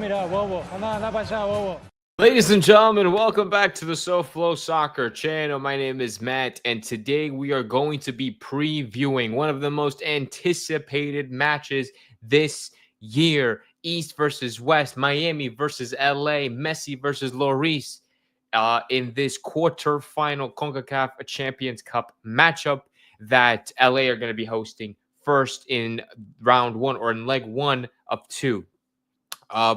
mira, bobo. Anda para allá, bobo. Ladies and gentlemen, welcome back to the SoFlo Soccer channel. My name is Matt, and today we are going to be previewing one of the most anticipated matches this year. East versus West, Miami versus LA, Messi versus Lloris in this quarterfinal CONCACAF Champions Cup matchup that LA are going to be hosting first in round one or in leg one of two.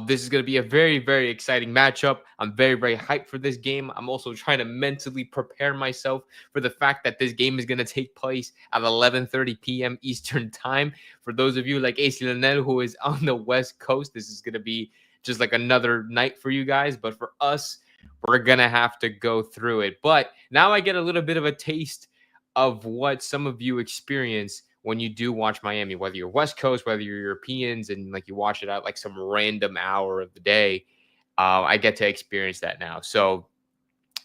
This is going to be a very, very exciting matchup. I'm very, very hyped for this game. I'm also trying to mentally prepare myself for the fact that this game is going to take place at 11:30 p.m. Eastern time. For those of you like AC Lionel, who is on the West Coast, this is going to be just like another night for you guys. But for us, we're going to have to go through it. But now I get a little bit of a taste of what some of you experience when you do watch Miami, whether you're West Coast, whether you're Europeans, and like you watch it at like some random hour of the day. I get to experience that now. So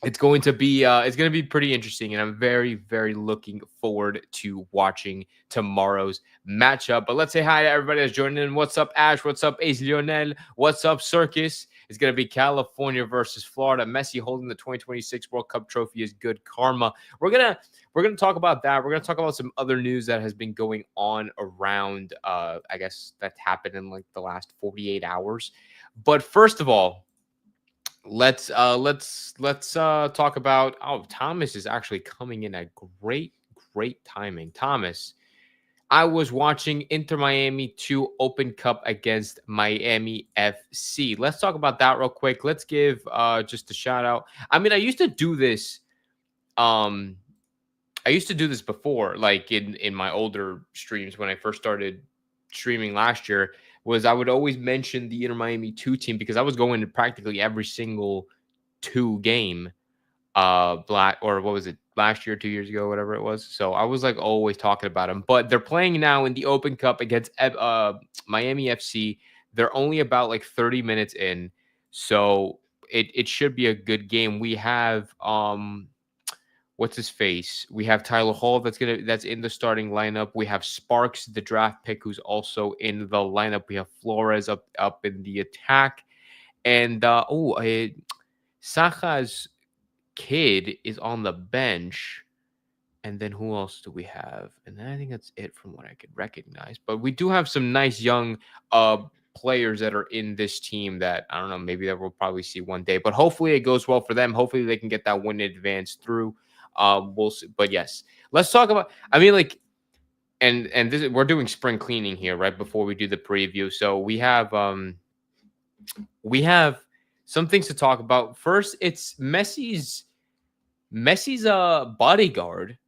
it's going to be pretty interesting, and I'm very, very looking forward to watching tomorrow's matchup. But let's say hi to everybody that's joining in. What's up, Ash? What's up, Ace Lionel? What's up, Circus? It's going to be California versus Florida. Messi holding the 2026 World Cup trophy is good karma. We're gonna talk about that. We're gonna talk about some other news that has been going on around. I guess that's happened in like the last 48 hours. But first of all, let's talk about. Oh, Thomas is actually coming in at great timing. Thomas, I was watching Inter Miami 2 Open Cup against Miami FC. Let's talk about that real quick. Let's give just a shout out. I mean, I used to do this before, like in my older streams when I first started streaming last year, was I would always mention the Inter Miami 2 team because I was going to practically every single 2 game last year, 2 years ago, whatever it was. So I was like always talking about them. But they're playing now in the Open Cup against Miami FC. They're only about like 30 minutes in, so it should be a good game. We have what's his face? We have Tyler Hall that's in the starting lineup. We have Sparks, the draft pick, who's also in the lineup. We have Flores up in the attack, and Sacha's kid is on the bench. And then who else do we have? And then I think that's it from what I could recognize. But we do have some nice young players that are in this team that I don't know, maybe that we'll probably see one day. But hopefully it goes well for them. Hopefully they can get that win in advance through. We'll see. But yes, let's talk about. I mean, like, and this we're doing spring cleaning here right before we do the preview. So we have some things to talk about. First, it's Messi's bodyguard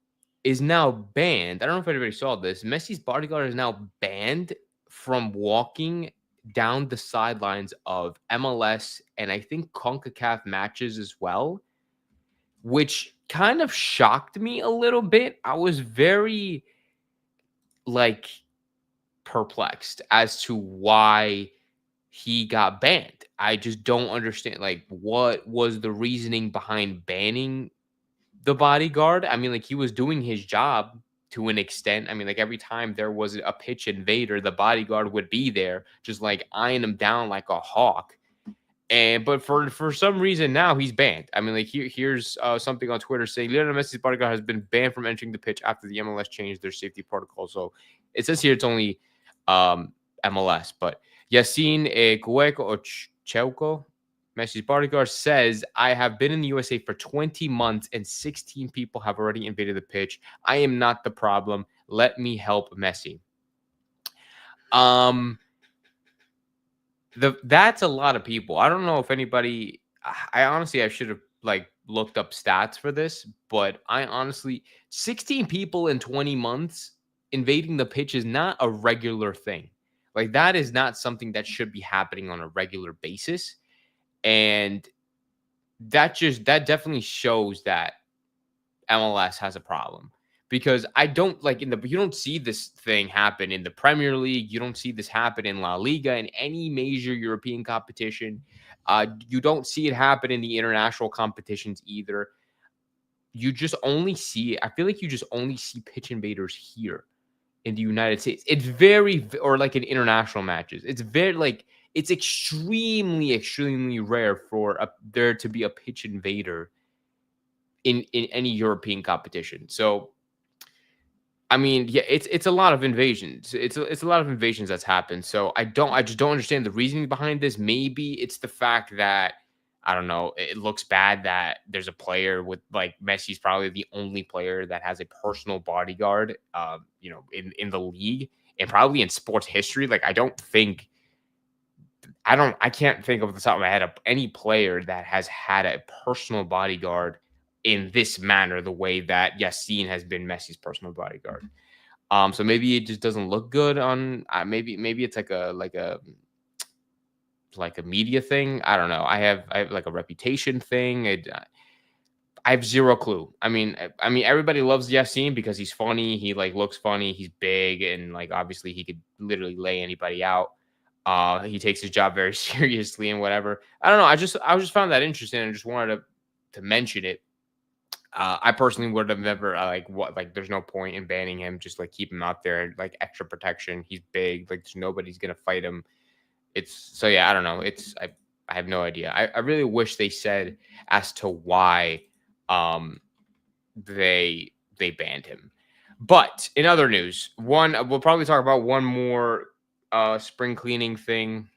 is now banned. I don't know if anybody saw this. Messi's bodyguard is now banned from walking down the sidelines of MLS and I think CONCACAF matches as well, which kind of shocked me a little bit. I was very like perplexed as to why he got banned. I just don't understand like what was the reasoning behind banning the bodyguard. I mean, like he was doing his job to an extent. I mean, like every time there was a pitch invader, the bodyguard would be there, just like eyeing him down like a hawk. But for some reason now he's banned. I mean, like here's something on Twitter saying Lionel Messi's bodyguard has been banned from entering the pitch after the MLS changed their safety protocol. So it says here it's only MLS, but Yassine Cueco or Cheuco, Messi's bodyguard, says, I have been in the USA for 20 months and 16 people have already invaded the pitch. I am not the problem. Let me help Messi. That's a lot of people. I don't know if anybody, I should have like looked up stats for this, but 16 people in 20 months invading the pitch is not a regular thing. Like that is not something that should be happening on a regular basis. And that definitely shows that MLS has a problem because I don't like you don't see this thing happen in the Premier League. You don't see this happen in La Liga, in any major European competition. You don't see it happen in the international competitions either. You just only see, I feel like you just only see pitch invaders here in the United States. It's very, or like in international matches. It's very like, it's extremely rare for there to be a pitch invader in any European competition. So, I mean, yeah, it's a lot of invasions. It's a lot of invasions that's happened. So I just don't understand the reasoning behind this. Maybe it's the fact that I don't know. It looks bad that there's a player with like Messi's probably the only player that has a personal bodyguard. In the league and probably in sports history. Like I can't think of the top of my head of any player that has had a personal bodyguard in this manner, the way that Yassine has been Messi's personal bodyguard. So maybe it just doesn't look good on. Maybe it's like a media thing. I don't know. I have like a reputation thing. I have zero clue. I mean, everybody loves Yassine because he's funny. He like looks funny. He's big and like obviously he could literally lay anybody out. He takes his job very seriously and whatever. I don't know. I just found that interesting and just wanted to mention it. I personally would have never there's no point in banning him. Just like keep him out there, like extra protection. He's big. Like there's nobody's gonna fight him. Yeah. I don't know. I have no idea. I really wish they said as to why they banned him. But in other news, we'll probably talk about one more spring cleaning thing,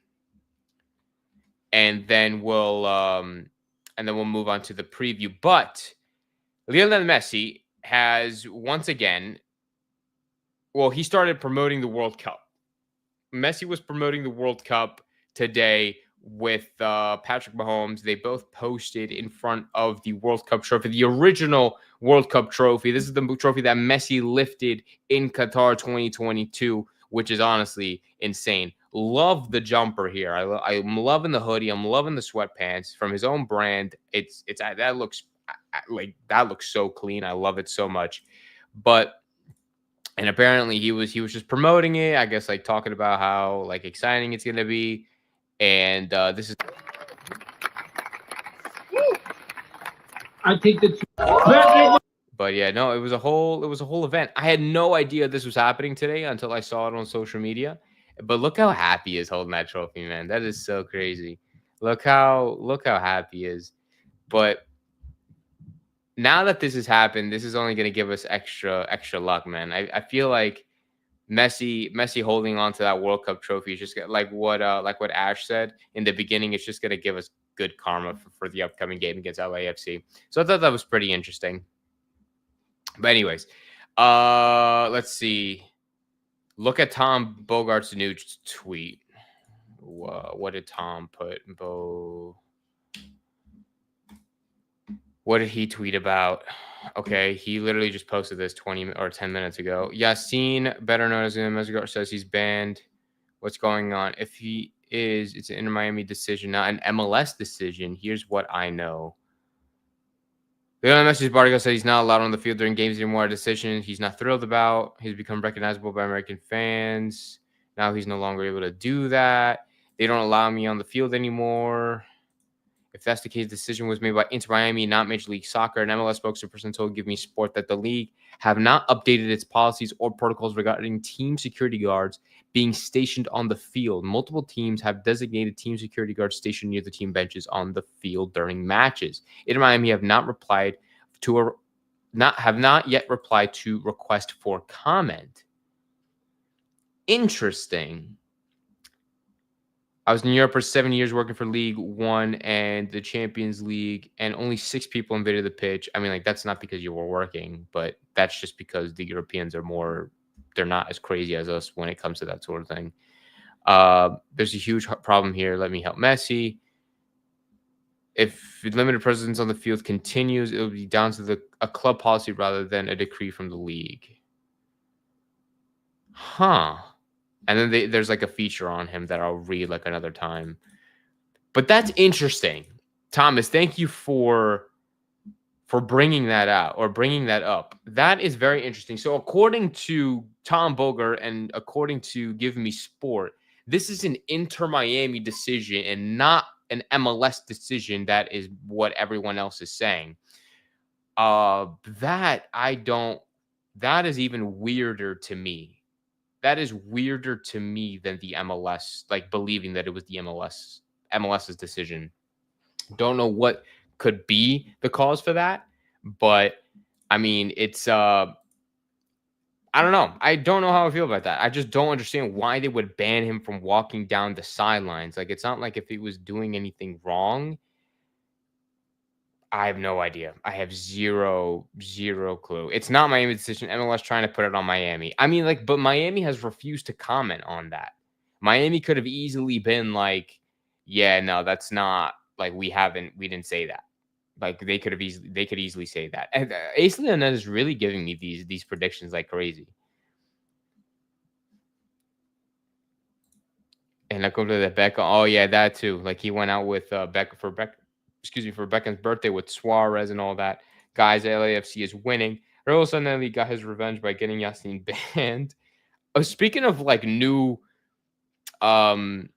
and then we'll move on to the preview. But Lionel Messi has once again, he started promoting the World Cup. Messi was promoting the World Cup today with Patrick Mahomes. They both posted in front of the World Cup trophy, the original World Cup trophy. This is the trophy that Messi lifted in Qatar 2022, which is honestly insane. Love the jumper here. I'm loving the hoodie. I'm loving the sweatpants from his own brand. That looks so clean. I love it so much. And apparently he was just promoting it, I guess, like talking about how like exciting it's gonna be. And this is I think that but yeah, no, it was a whole event. I had no idea this was happening today until I saw it on social media. But look how happy he is holding that trophy, man. That is so crazy. Look how happy he is. But now that this has happened, this is only going to give us extra luck, man. I feel like Messi holding on to that World Cup trophy is just like what Ash said in the beginning. It's just going to give us good karma for the upcoming game against LAFC. So I thought that was pretty interesting. But anyways, let's see. Look at Tom Bogart's new tweet. What did Tom put? What did he tweet about? Okay, he literally just posted this 20 or 10 minutes ago. Yassine, better known as Messi World Cup, says he's banned. What's going on? If he is, it's an Inter Miami decision, not an MLS decision. Here's what I know. Lionel Messi's bodyguard said he's not allowed on the field during games anymore. A decision he's not thrilled about. He's become recognizable by American fans. Now he's no longer able to do that. They don't allow me on the field anymore. If that's the case, the decision was made by Inter Miami, not Major League Soccer. An MLS spokesperson told Give Me Sport that the league have not updated its policies or protocols regarding team security guards being stationed on the field. Multiple teams have designated team security guards stationed near the team benches on the field during matches. Inter Miami have not yet replied to request for comment. Interesting. I was in Europe for 7 years working for League One and the Champions League, and only 6 people invaded the pitch. I mean, like, that's not because you were working, but that's just because the Europeans they're not as crazy as us when it comes to that sort of thing. There's a huge problem here. Let me help Messi. If limited presence on the field continues, it'll be down to a club policy rather than a decree from the league. Huh. And then there's like a feature on him that I'll read like another time. But that's interesting. Thomas, thank you for bringing that out or bringing that up. That is very interesting. So according to Tom Bogart and according to Give Me Sport, this is an Inter Miami decision and not an MLS decision. That is what everyone else is saying. That is even weirder to me. That is weirder to me than the MLS, like believing that it was the MLS's decision. Don't know what could be the cause for that, but I mean, it's I don't know. I don't know how I feel about that. I just don't understand why they would ban him from walking down the sidelines. Like, it's not like if he was doing anything wrong. I have no idea. I have zero clue. It's not Miami's decision. MLS trying to put it on Miami. I mean, like, but Miami has refused to comment on that. Miami could have easily been like, yeah, no, that's not like we didn't say that. Like they could easily say that. And Ace Leonard is really giving me these predictions like crazy. And I go to the Beckham. Oh yeah, that too. Like he went out with for Beckham's birthday with Suarez and all that. Guys, LAFC is winning. Raul Sanelli got his revenge by getting Yasin banned. Oh, speaking of um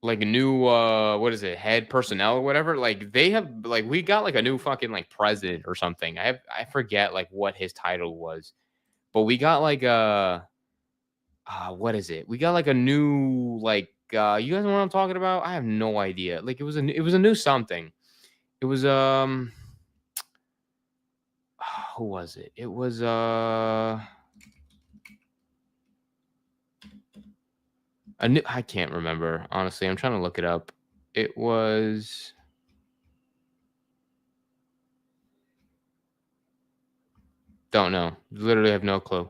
new what is it, head personnel or whatever, like they have like we got like a new fucking like president or something. I forget like what his title was, but we got like what is it? We got like a new like you guys know what I'm talking about? I have no idea. Like it was a new something. It was who was it? It was a new, I can't remember. Honestly, I'm trying to look it up. It was don't know. Literally have no clue.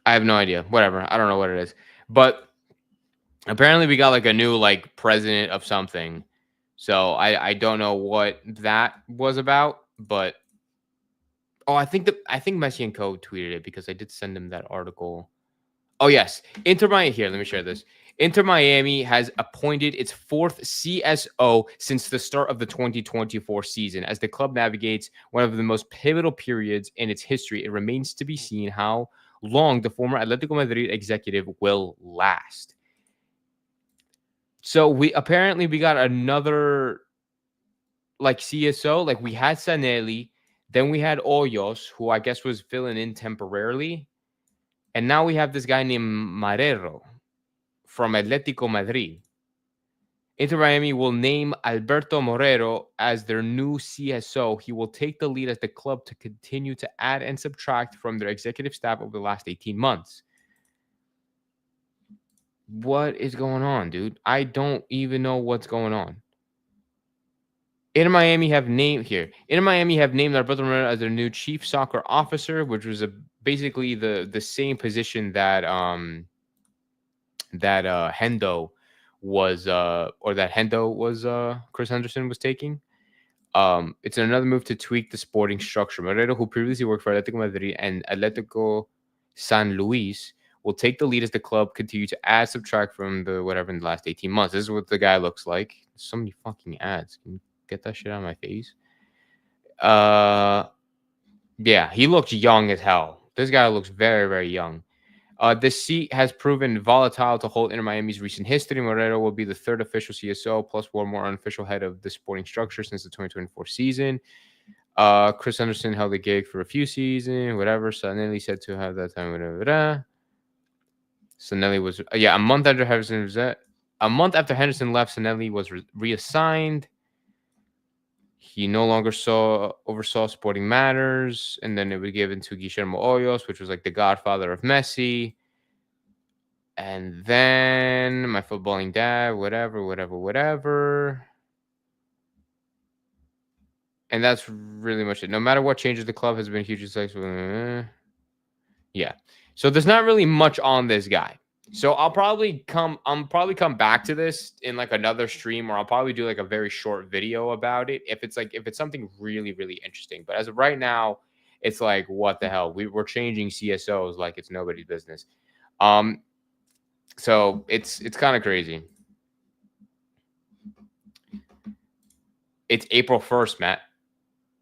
I have no idea. Whatever. I don't know what it is. But apparently we got like a new like president of something. So I don't know what that was about, but oh, I think Messi and Co tweeted it because I did send him that article. Oh yes, Inter Miami. Here, let me share this. Inter Miami has appointed its fourth CSO since the start of the 2024 season. As the club navigates one of the most pivotal periods in its history, it remains to be seen how long the former Atletico Madrid executive will last. So we got another like CSO. Like we had Sanelli, then we had Hoyos, who I guess was filling in temporarily. And now we have this guy named Marrero from Atletico Madrid. Inter Miami will name Alberto Morero as their new CSO. He will take the lead as the club to continue to add and subtract from their executive staff over the last 18 months. What is going on, dude? I don't even know what's going on. Inter Miami have named Alberto Moreno as their new chief soccer officer, which was basically the same position that Hendo was Chris Henderson was taking. It's another move to tweak the sporting structure. Moreno, who previously worked for Atletico Madrid and Atletico San Luis, will take the lead as the club continue to add, subtract from the whatever in the last 18 months. This is what the guy looks like. So many fucking ads. Can you get that shit out of my face? Yeah, he looks young as hell. This guy looks very, very young. This seat has proven volatile to hold Inter Miami's recent history. Moreno will be the third official CSO, plus one more unofficial head of the sporting structure since the 2024 season. Chris Henderson held the gig for a few seasons, whatever. Sanelli said to have that time, whatever. Sanelli was, a month after Henderson was at, a month after Henderson left, Sanelli was reassigned. He no longer oversaw sporting matters, and then it was given to Guillermo Hoyos, which was like the godfather of Messi. And then my footballing dad, whatever. And that's really much it. No matter what changes, the club has been hugely successful. Yeah. So there's not really much on this guy. So I'll probably come back to this in like another stream, or I'll probably do like a very short video about it if it's something really, really interesting. But as of right now, it's like, what the hell? We're changing CSOs like it's nobody's business. So it's kind of crazy. It's April 1st, Matt.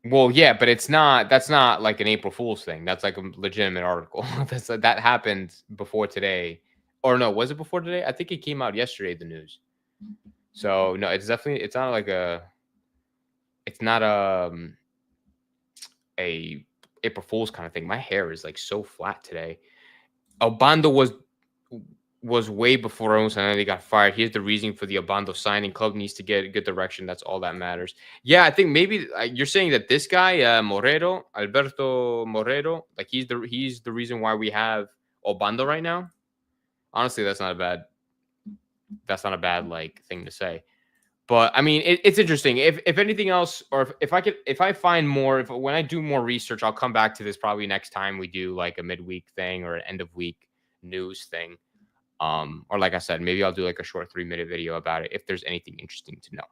Well, yeah, but that's not like an April Fool's thing. That's like a legitimate article. That happened before today. Or no, was it before today? I think it came out yesterday, the news. So no, it's not April Fool's kind of thing. My hair is like so flat today. Obando was way before Owens and they got fired. Here's the reason for the Obando signing. Club needs to get a good direction. That's all that matters. Yeah, I think maybe you're saying that this guy, Morero, Alberto Morero, like he's the reason why we have Obando right now. Honestly, that's not a bad like thing to say. But I mean, it's interesting. If anything else, or if I find more, when I do more research, I'll come back to this probably next time we do like a midweek thing or an end of week news thing. Or like I said, maybe I'll do like a short 3-minute video about it if there's anything interesting to know.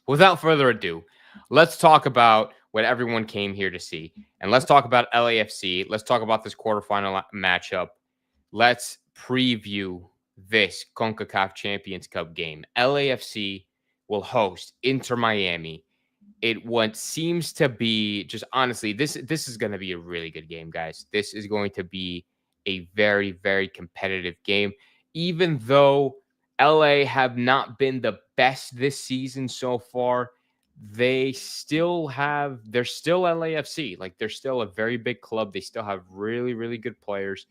Without further ado, let's talk about what everyone came here to see. And let's talk about LAFC. Let's talk about this quarterfinal matchup. Let's preview this CONCACAF Champions Cup game. LAFC will host Inter Miami. What seems to be, just honestly, this is going to be a really good game, guys. This is going to be a very, very competitive game. Even though LA have not been the best this season so far, they're still LAFC. Like, they're still a very big club. They still have really, really good players.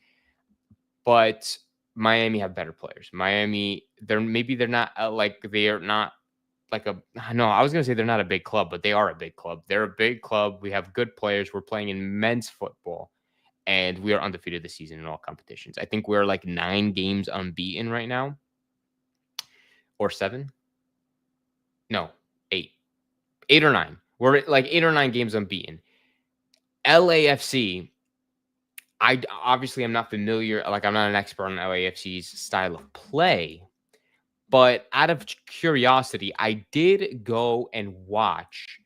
But Miami have better players. Miami, they're not I was going to say they're not a big club, but they are a big club. They're a big club. We have good players. We're playing in men's football, and we are undefeated this season in all competitions. I think we're like 9 games unbeaten right now, or 7. No, 8. 8 or 9. We're like 8 or 9 games unbeaten. LAFC, I obviously am not familiar. Like, I'm not an expert on LAFC's style of play. But out of curiosity, I did go and watch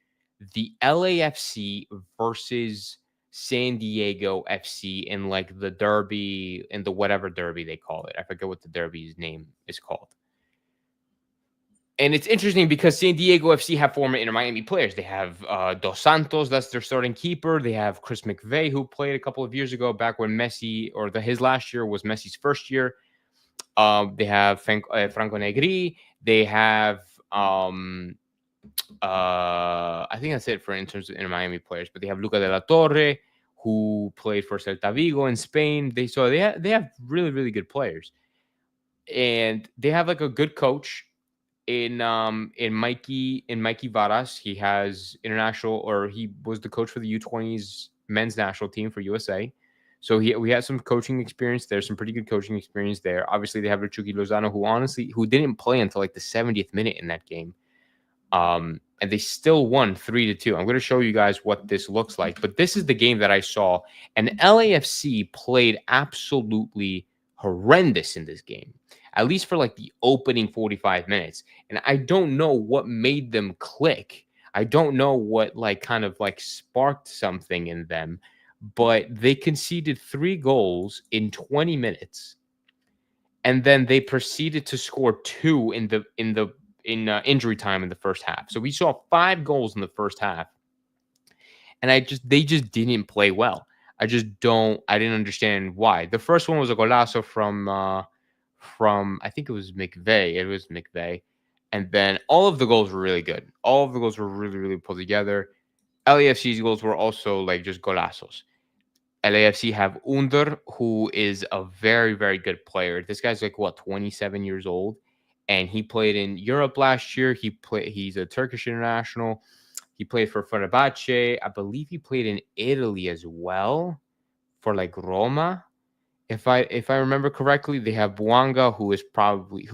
the LAFC versus San Diego FC in like the derby, in the whatever derby they call it. I forget what the derby's name is called. And it's interesting because San Diego FC have former Inter Miami players. They have Dos Santos, that's their starting keeper. They have Chris McVeigh, who played a couple of years ago, back when his last year was Messi's first year. They have Franco Negri. They have I think that's it in terms of Inter Miami players. But they have Luca de la Torre, who played for Celta Vigo in Spain. They have really, really good players, and they have like a good coach in Mikey Varas. He has international, or he was the coach for the U20s men's national team for USA. So we had some coaching experience there, some pretty good coaching experience there. Obviously, they have Chucky Lozano, who didn't play until like the 70th minute in that game. And they still won 3-2. I'm going to show you guys what this looks like. But this is the game that I saw, and LAFC played absolutely horrendous in this game, at least for like the opening 45 minutes. And I don't know what made them click. I don't know what kind of sparked something in them. But they conceded 3 goals in 20 minutes, and then they proceeded to score 2 in injury time in the first half. So we saw 5 goals in the first half, and they just didn't play well. I didn't understand why. The first one was a golazo from I think it was McVeigh. It was McVeigh, and then all of the goals were really good. All of the goals were really, really pulled together. LAFC's goals were also just golazos. LAFC have Under, who is a very, very good player. This guy's 27 years old, and he played in Europe last year. He's a Turkish international. He played for Fenerbahce. I believe he played in Italy as well for Roma. If I remember correctly, they have Bouanga, who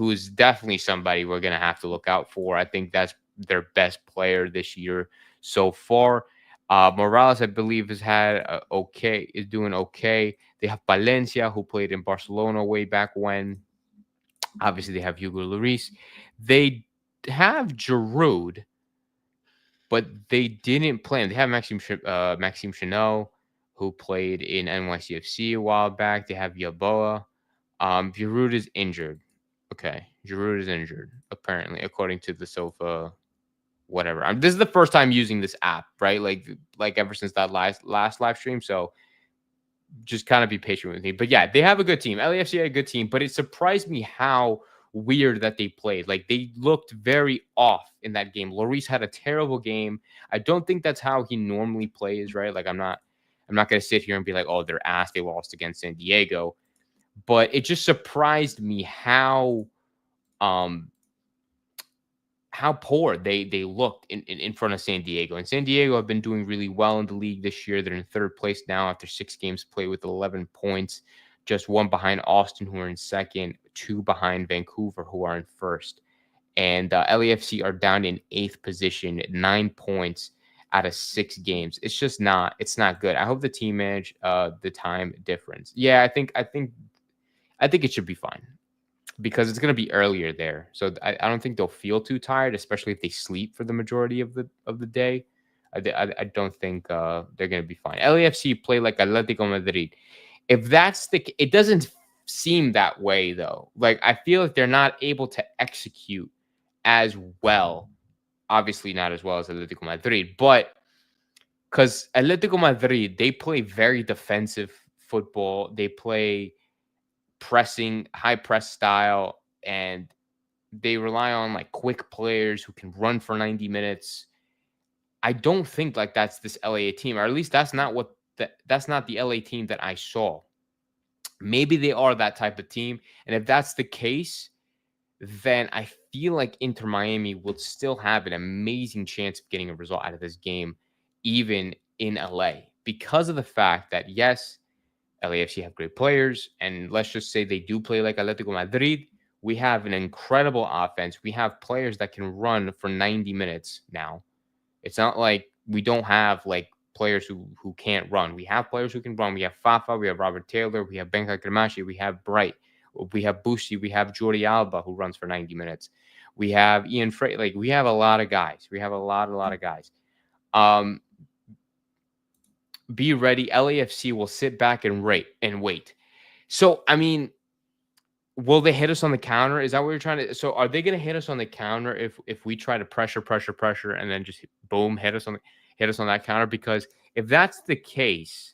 is definitely somebody we're gonna have to look out for. I think that's their best player this year so far. Morales, I believe, is doing okay. They have Valencia, who played in Barcelona way back when. Obviously, they have Hugo Lloris. They have Giroud, but they didn't play. They have Maxime Chanel, who played in NYCFC a while back. They have Yaboa. Giroud is injured. Okay, Giroud is injured, apparently, according to the Sofa whatever. This is the first time using this app, right? Like ever since that last live stream. So just kind of be patient with me. But yeah, they have a good team. LAFC had a good team, but it surprised me how weird that they played. They looked very off in that game. Lloris had a terrible game. I don't think that's how he normally plays, right? I'm not I'm not going to sit here and be like, oh, they're ass. They lost against San Diego. But it just surprised me how poor they looked in front of San Diego. And San Diego have been doing really well in the league this year. They're in third place now after 6 games played with 11 points, just 1 behind Austin, who are in second, 2 behind Vancouver, who are in first. And LAFC are down in 8th position, 9 points out of 6 games. It's not good. I hope the team manage the time difference. Yeah, I think it should be fine, because it's going to be earlier there. So I don't think they'll feel too tired, especially if they sleep for the majority of the day. I don't think they're going to be fine. LAFC play like Atletico Madrid. If that's it doesn't seem that way though. Like, I feel like they're not able to execute as well. Obviously not as well as Atletico Madrid, but because Atletico Madrid, they play very defensive football. They play pressing, high press style, and they rely on like quick players who can run for 90 minutes. I don't think like that's this LA team, or at least that's not the LA team that I saw. Maybe they are that type of team, and if that's the case, then I feel like Inter Miami will still have an amazing chance of getting a result out of this game, even in LA, because of the fact that, yes, LAFC have great players, and let's just say they do play like Atletico Madrid. We have an incredible offense. We have players that can run for 90 minutes now. It's not like we don't have like players who can't run. We have players who can run. We have Fafa, we have Robert Taylor, we have Benja Cremachi, we have Bright, we have Bushi, we have Jordi Alba, who runs for 90 minutes. We have Ian Frey. Like, we have a lot of guys. We have a lot of guys. Be ready. LAFC will sit back and wait. So, I mean, will they hit us on the counter? Is that what you're trying to? So, are they going to hit us on the counter if we try to pressure, and then just boom, hit us on that counter? Because if that's the case,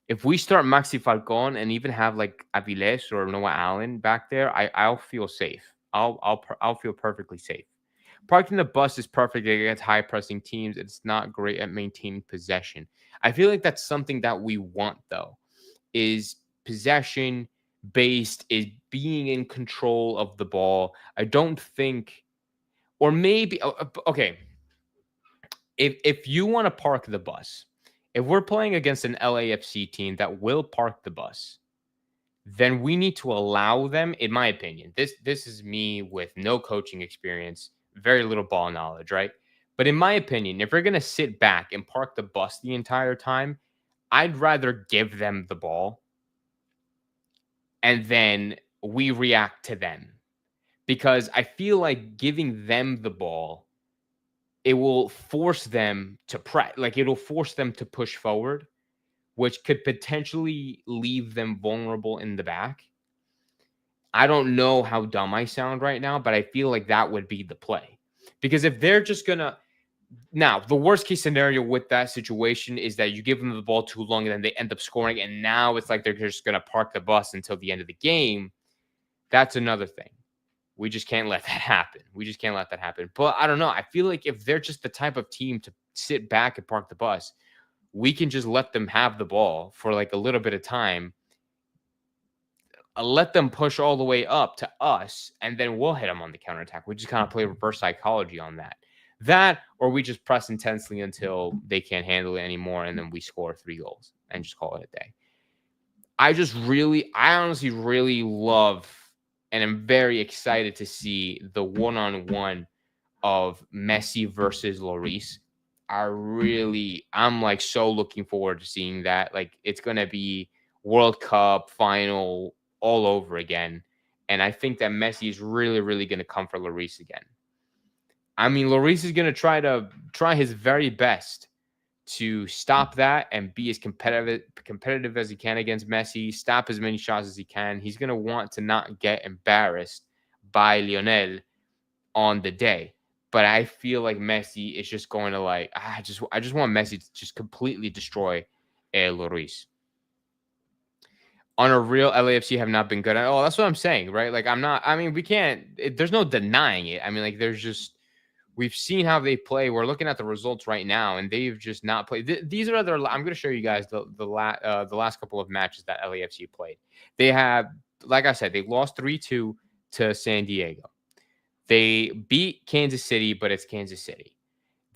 if we start Maxi Falcon and even have like Aviles or Noah Allen back there, I'll feel safe. I'll feel perfectly safe. Parking the bus is perfect against high pressing teams. It's not great at maintaining possession. I feel like that's something that we want, though, is possession based, is being in control of the ball. I don't think, or maybe, okay, if you want to park the bus, if we're playing against an LAFC team that will park the bus, then we need to allow them, in my opinion. This is me with no coaching experience, very little ball knowledge, right? But in my opinion, if we're going to sit back and park the bus the entire time, I'd rather give them the ball and then we react to them. Because I feel like giving them the ball, it will force them to press, like it'll force them to push forward, which could potentially leave them vulnerable in the back. I don't know how dumb I sound right now, but I feel like that would be the play. Because if they're just going to, now, the worst case scenario with that situation is that you give them the ball too long and then they end up scoring, and now it's like they're just going to park the bus until the end of the game. That's another thing. We just can't let that happen. But I don't know. I feel like if they're just the type of team to sit back and park the bus, we can just let them have the ball for like a little bit of time, let them push all the way up to us, and then we'll hit them on the counterattack. We just kind of play reverse psychology on that. That, or we just press intensely until they can't handle it anymore, and then we score 3 goals and just call it a day. I honestly really love, and I'm very excited to see the one-on-one of Messi versus Lloris. I'm like so looking forward to seeing that. Like, it's going to be World Cup final all over again. And I think that Messi is really, really going to come for Lloris again. I mean, Lloris is going to try his very best to stop that and be as competitive as he can against Messi, stop as many shots as he can. He's going to want to not get embarrassed by Lionel on the day. But I feel like Messi is just going to like, I just want Messi to just completely destroy Lloris. On a real, LAFC have not been good. That's what I'm saying, right? Like, we can't, there's no denying it. I mean, like, there's just, We've seen how they play. We're looking at the results right now, and they've just not played. These are their. I'm going to show you guys the last couple of matches that LAFC played. They have, like I said, they lost 3-2 to San Diego. They beat Kansas City, but it's Kansas City.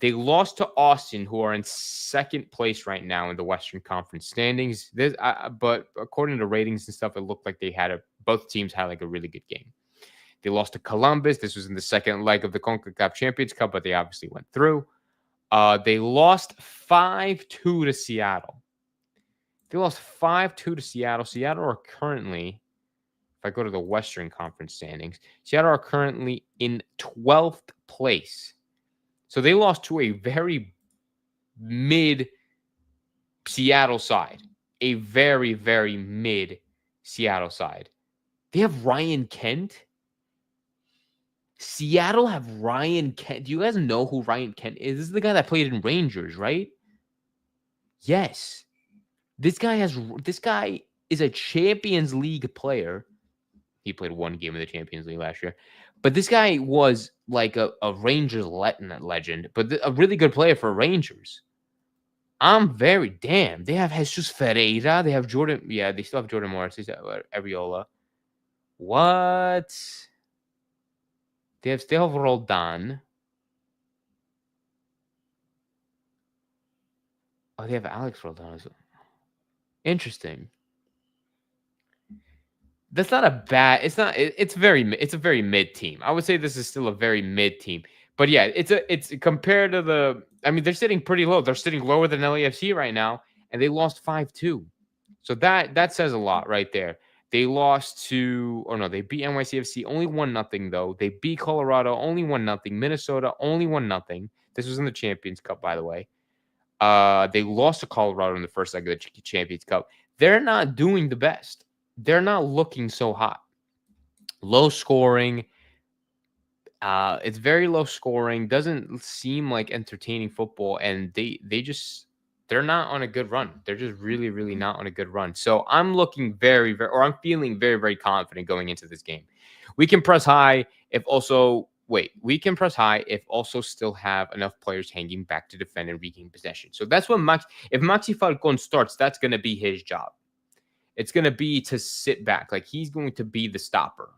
They lost to Austin, who are in second place right now in the Western Conference standings. But according to ratings and stuff, it looked like both teams had like a really good game. They lost to Columbus. This was in the second leg of the CONCACAF Champions Cup, but they obviously went through. They lost 5-2 to Seattle. They lost 5-2 to Seattle. Seattle are currently, if I go to the Western Conference standings, Seattle are currently in 12th place. So they lost to a very mid Seattle side. A very, very mid Seattle side. They have Ryan Kent. Seattle have Ryan Kent. Do you guys know who Ryan Kent is? This is the guy that played in Rangers, right? Yes. This guy is a Champions League player. He played one game in the Champions League last year. But this guy was like a Rangers legend, but a really good player for Rangers. They have Jesus Ferreira. They have Jordan. Yeah, they still have Jordan Morris. They still have Ariola. What? They still have Roldan. Oh, they have Alex Roldan as well. Interesting. That's not a bad. It's not. It's a very mid team. I would say this is still a very mid team. But yeah, it's compared to the. I mean, they're sitting pretty low. They're sitting lower than LAFC right now, and they lost 5-2. So that says a lot right there. They lost to, or no, they beat NYCFC only 1-0 though. They beat Colorado only 1-0. Minnesota only 1-0. This was in the Champions Cup, by the way. They lost to Colorado in the first leg of the Champions Cup. They're not doing the best. They're not looking so hot. Low scoring. It's very low scoring. Doesn't seem like entertaining football, and they're not on a good run. They're just really, really not on a good run. So I'm looking I'm feeling very, very confident going into this game. We can press high we can press high if also still have enough players hanging back to defend and regain possession. So that's what if Maxi Falcon starts, that's going to be his job. It's going to be to sit back. Like, he's going to be the stopper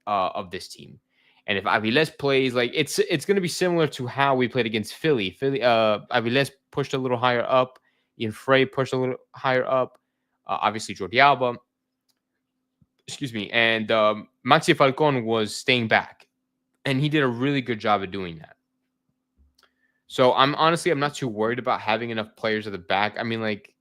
of this team. And if Aviles plays, like, it's going to be similar to how we played against Philly. Aviles pushed a little higher up. Ian Frey pushed a little higher up. Obviously, Jordi Alba. Excuse me. And Maxi Falcon was staying back. And he did a really good job of doing that. So I'm not too worried about having enough players at the back. I mean, like,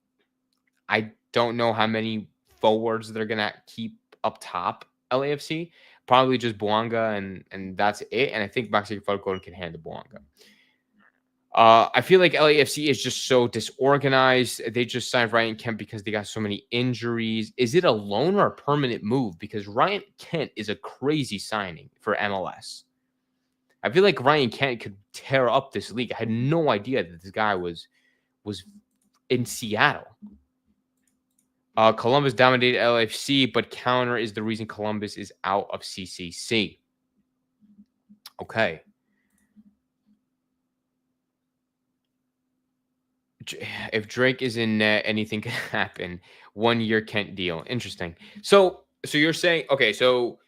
I don't know how many forwards they're going to keep up top, LAFC. Probably just Bouanga, and that's it. And I think Maxi Falcon can handle Bouanga. I feel like LAFC is just so disorganized. They just signed Ryan Kent because they got so many injuries. Is it a loan or a permanent move? Because Ryan Kent is a crazy signing for MLS. I feel like Ryan Kent could tear up this league. I had no idea that this guy was in Seattle. Columbus dominated LAFC, but counter is the reason Columbus is out of CCC. Okay. If Drake is in net, anything can happen. 1 year Kent deal. Interesting. So you're saying, okay, so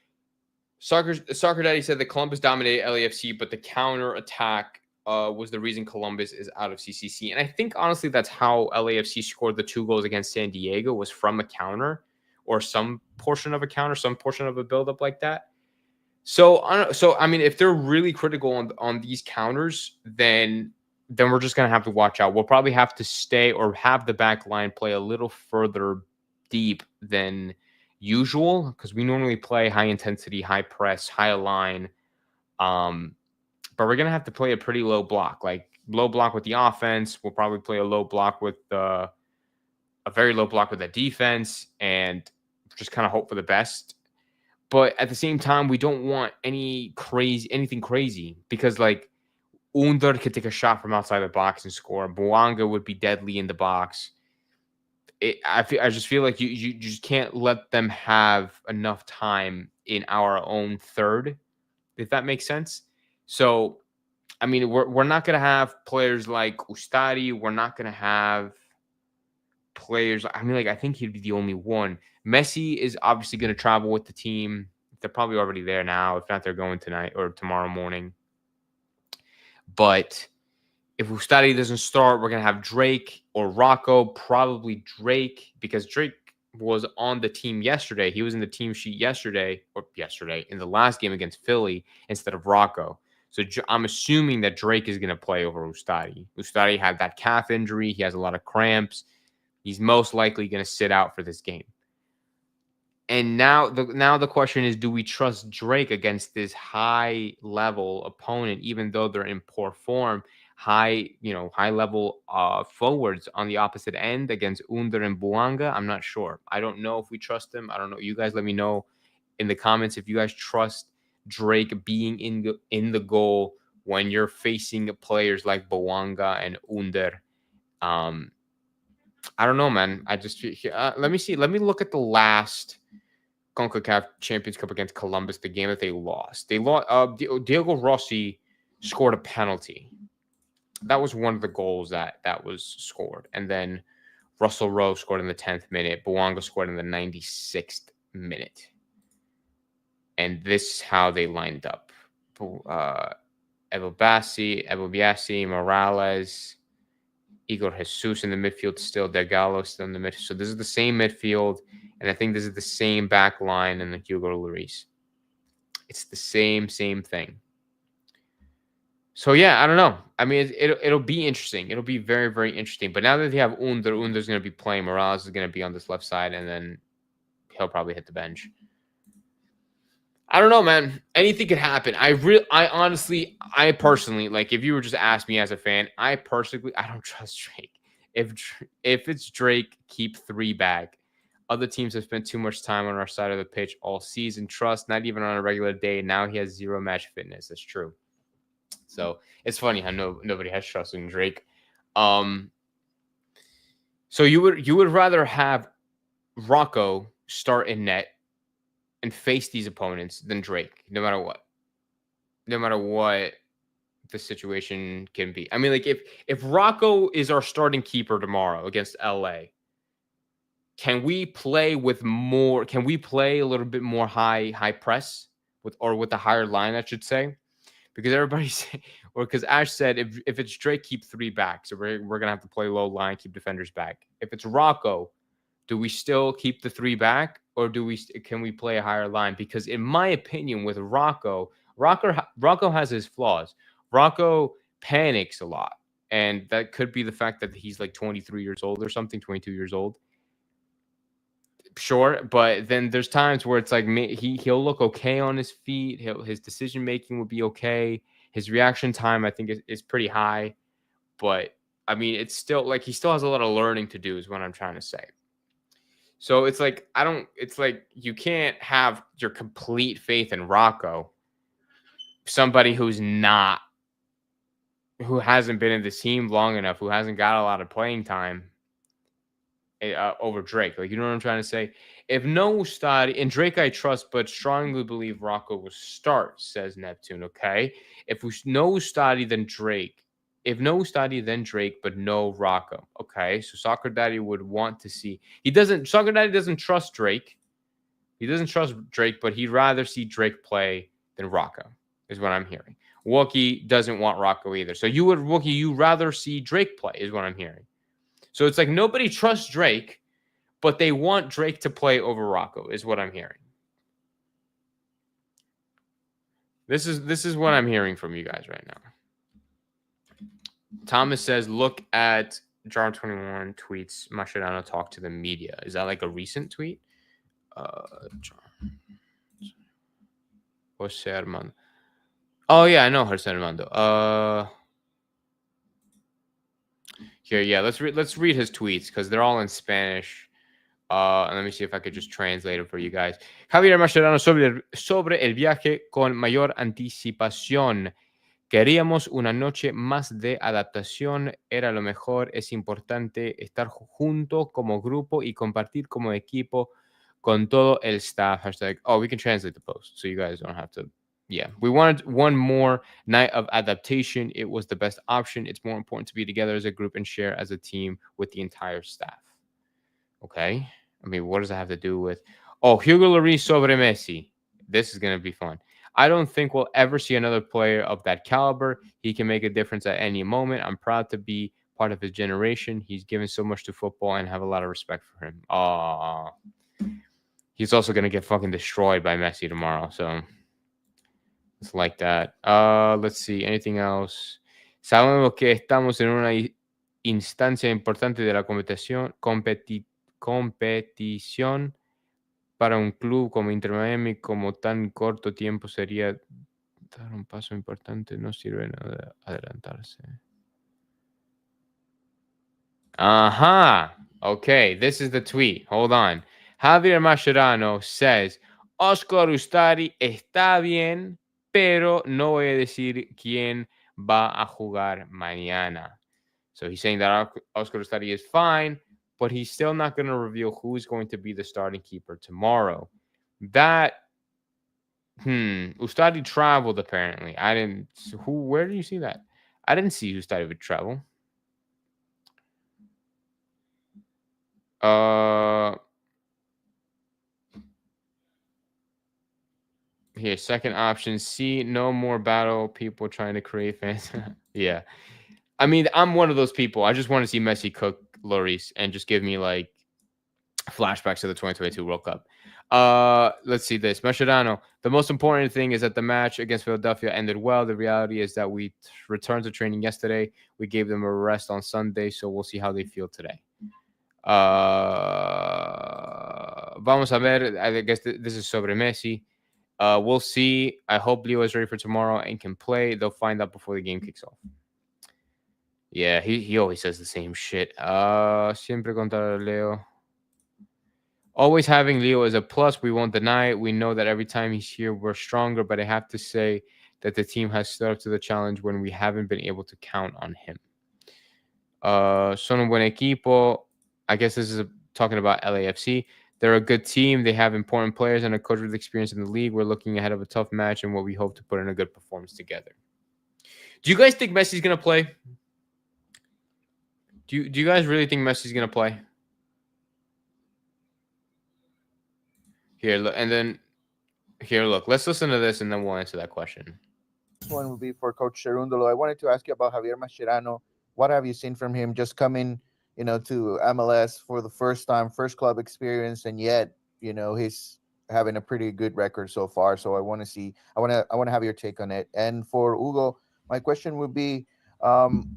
Soccer Daddy said that Columbus dominated LAFC, but the counter attack was the reason Columbus is out of CCC. And I think, honestly, that's how LAFC scored the 2 goals against San Diego, was from a counter or some portion of a counter, some portion of a buildup like that. So I mean, if they're really critical on these counters, then we're just going to have to watch out. We'll probably have to stay or have the back line play a little further deep than usual, because we normally play high intensity, high press, high line. But we're going to have to play a pretty low block, like low block with the offense. We'll probably play a low block with a very low block with the defense, and just kind of hope for the best. But at the same time, we don't want anything crazy, because like Under could take a shot from outside the box and score. Bouanga would be deadly in the box. I just feel like you just can't let them have enough time in our own third, if that makes sense. So I mean, we're not going to have players like Ustari. We're not going to have players. I mean, like, I think he'd be the only one. Messi is obviously going to travel with the team. They're probably already there now. If not, they're going tonight or tomorrow morning. But if Ustari doesn't start, we're going to have Drake or Rocco, probably Drake, because Drake was on the team yesterday. He was in the team sheet yesterday in the last game against Philly instead of Rocco. So I'm assuming that Drake is going to play over Ustari. Ustari had that calf injury. He has a lot of cramps. He's most likely going to sit out for this game. And now the question is, do we trust Drake against this high level opponent, even though they're in poor form? High level forwards on the opposite end against Under and Buanga. I'm not sure. I don't know if we trust them. I don't know. You guys let me know in the comments if you guys trust Drake being in the goal when you're facing players like Buanga and Under. I don't know, man. I just let me see. Let me look at the last CONCACAF Champions Cup against Columbus, the game that they lost. They lost. Diego Rossi scored a penalty. That was one of the goals that was scored. And then Russell Rowe scored in the 10th minute. Buanga scored in the 96th minute. And this is how they lined up. Evo Biasi, Morales, Igor Jesus in the midfield still, Delgado still in the midfield. So this is the same midfield, and I think this is the same back line in the Hugo Lloris. It's the same thing. So yeah, I don't know. I mean, it'll be interesting. It'll be very, very interesting. But now that they have Under's going to be playing. Morales is going to be on this left side, and then he'll probably hit the bench. I don't know, man. Anything could happen. I honestly, like, if you were just ask me as a fan, I don't trust Drake. If it's Drake, keep 3 back. Other teams have spent too much time on our side of the pitch all season. Trust, not even on a regular day. Now he has 0 match fitness. That's true. So it's funny how nobody has trust in Drake. So you would rather have Rocco start in net and face these opponents than Drake, no matter what the situation can be. I mean, like, if Rocco is our starting keeper tomorrow against LA, can we play a little bit more high press with a higher line, I should say? Because because Ash said if it's Drake, keep 3 back. So we're gonna have to play low line, keep defenders back. If it's Rocco, do we still keep the 3 back, or can we play a higher line? Because in my opinion, with Rocco has his flaws. Rocco panics a lot, and that could be the fact that he's like 23 years old or something, 22 years old. Sure, but then there's times where it's like he'll look okay on his feet. His decision making would be okay. His reaction time, I think, is pretty high. But I mean, it's still like he still has a lot of learning to do, is what I'm trying to say. So it's like it's like you can't have your complete faith in Rocco, somebody who hasn't been in the team long enough, who hasn't got a lot of playing time. Over Drake. Like, you know what I'm trying to say? If no Ustadi, and Drake I trust, but strongly believe Rocco will start, says Neptune, okay? If no Ustadi, then Drake. If no Ustadi, then Drake, but no Rocco. Okay, so Soccer Daddy would want to see. Soccer Daddy doesn't trust Drake. He doesn't trust Drake, but he'd rather see Drake play than Rocco, is what I'm hearing. Wookie doesn't want Rocco either. So you'd rather see Drake play, is what I'm hearing. So it's like nobody trusts Drake, but they want Drake to play over Rocco, is what I'm hearing. This is what I'm hearing from you guys right now. Thomas says, look at Jar 21 tweets. Mascherano talk to the media. Is that like a recent tweet? Jose Armando. Oh yeah, I know Jose Armando. Here, yeah, let's read his tweets because they're all in Spanish. And let me see if I could just translate it for you guys. Javier Mascherano sobre el viaje con mayor anticipación. Queríamos una noche más de adaptación. Era lo mejor. Es importante estar junto como grupo y compartir como equipo con todo el staff. Hashtag, we can translate the post so you guys don't have to Yeah, we wanted one more night of adaptation. It was the best option. It's more important to be together as a group and share as a team with the entire staff. Okay. I mean, what does that have to do with? Oh, Hugo Lloris sobre Messi. This is going to be fun. I don't think we'll ever see another player of that caliber. He can make a difference at any moment. I'm proud to be part of his generation. He's given so much to football and have a lot of respect for him. He's also going to get fucking destroyed by Messi tomorrow. So it's like that. Let's see. Anything else? Sabemos que estamos en una instancia importante de la competición para un club como Inter Miami, como tan corto tiempo sería dar un paso importante, no sirve nada adelantarse. Okay, this is the tweet. Hold on. Javier Mascherano says, Oscar Ustari está bien, pero no voy a decir quién va a jugar mañana. So he's saying that Oscar Ustari is fine, but he's still not going to reveal who's going to be the starting keeper tomorrow. That Ustadi traveled apparently. I didn't. Where did you see that? I didn't see Ustadi would travel. Here, second option. C, no more battle. People trying to create fans. Yeah. I mean, I'm one of those people. I just want to see Messi cook Lloris and just give me like flashbacks to the 2022 World Cup. Let's see this. Mascherano, the most important thing is that the match against Philadelphia ended well. The reality is that we returned to training yesterday. We gave them a rest on Sunday, so we'll see how they feel today. Vamos a ver. I guess this is sobre Messi. We'll see. I hope Leo is ready for tomorrow and can play. They'll find out before the game kicks off. Yeah, he always says the same shit. Siempre contra Leo. Always having Leo is a plus. We won't deny it. We know that every time he's here, we're stronger. But I have to say that the team has stood up to the challenge when we haven't been able to count on him. Son un buen equipo. I guess this is talking about LAFC. They're a good team. They have important players and a coach with experience in the league. We're looking ahead of a tough match and what we hope to put in a good performance together. Do you guys think Messi's going to play? Do you guys really think Messi's going to play? Here, look, and then here, look. Let's listen to this, and then we'll answer that question. This one will be for Coach Cerundolo. I wanted to ask you about Javier Mascherano. What have you seen from him just coming, to MLS for the first time, first club experience, and yet, he's having a pretty good record so far. So I want to have your take on it. And for Hugo, my question would be,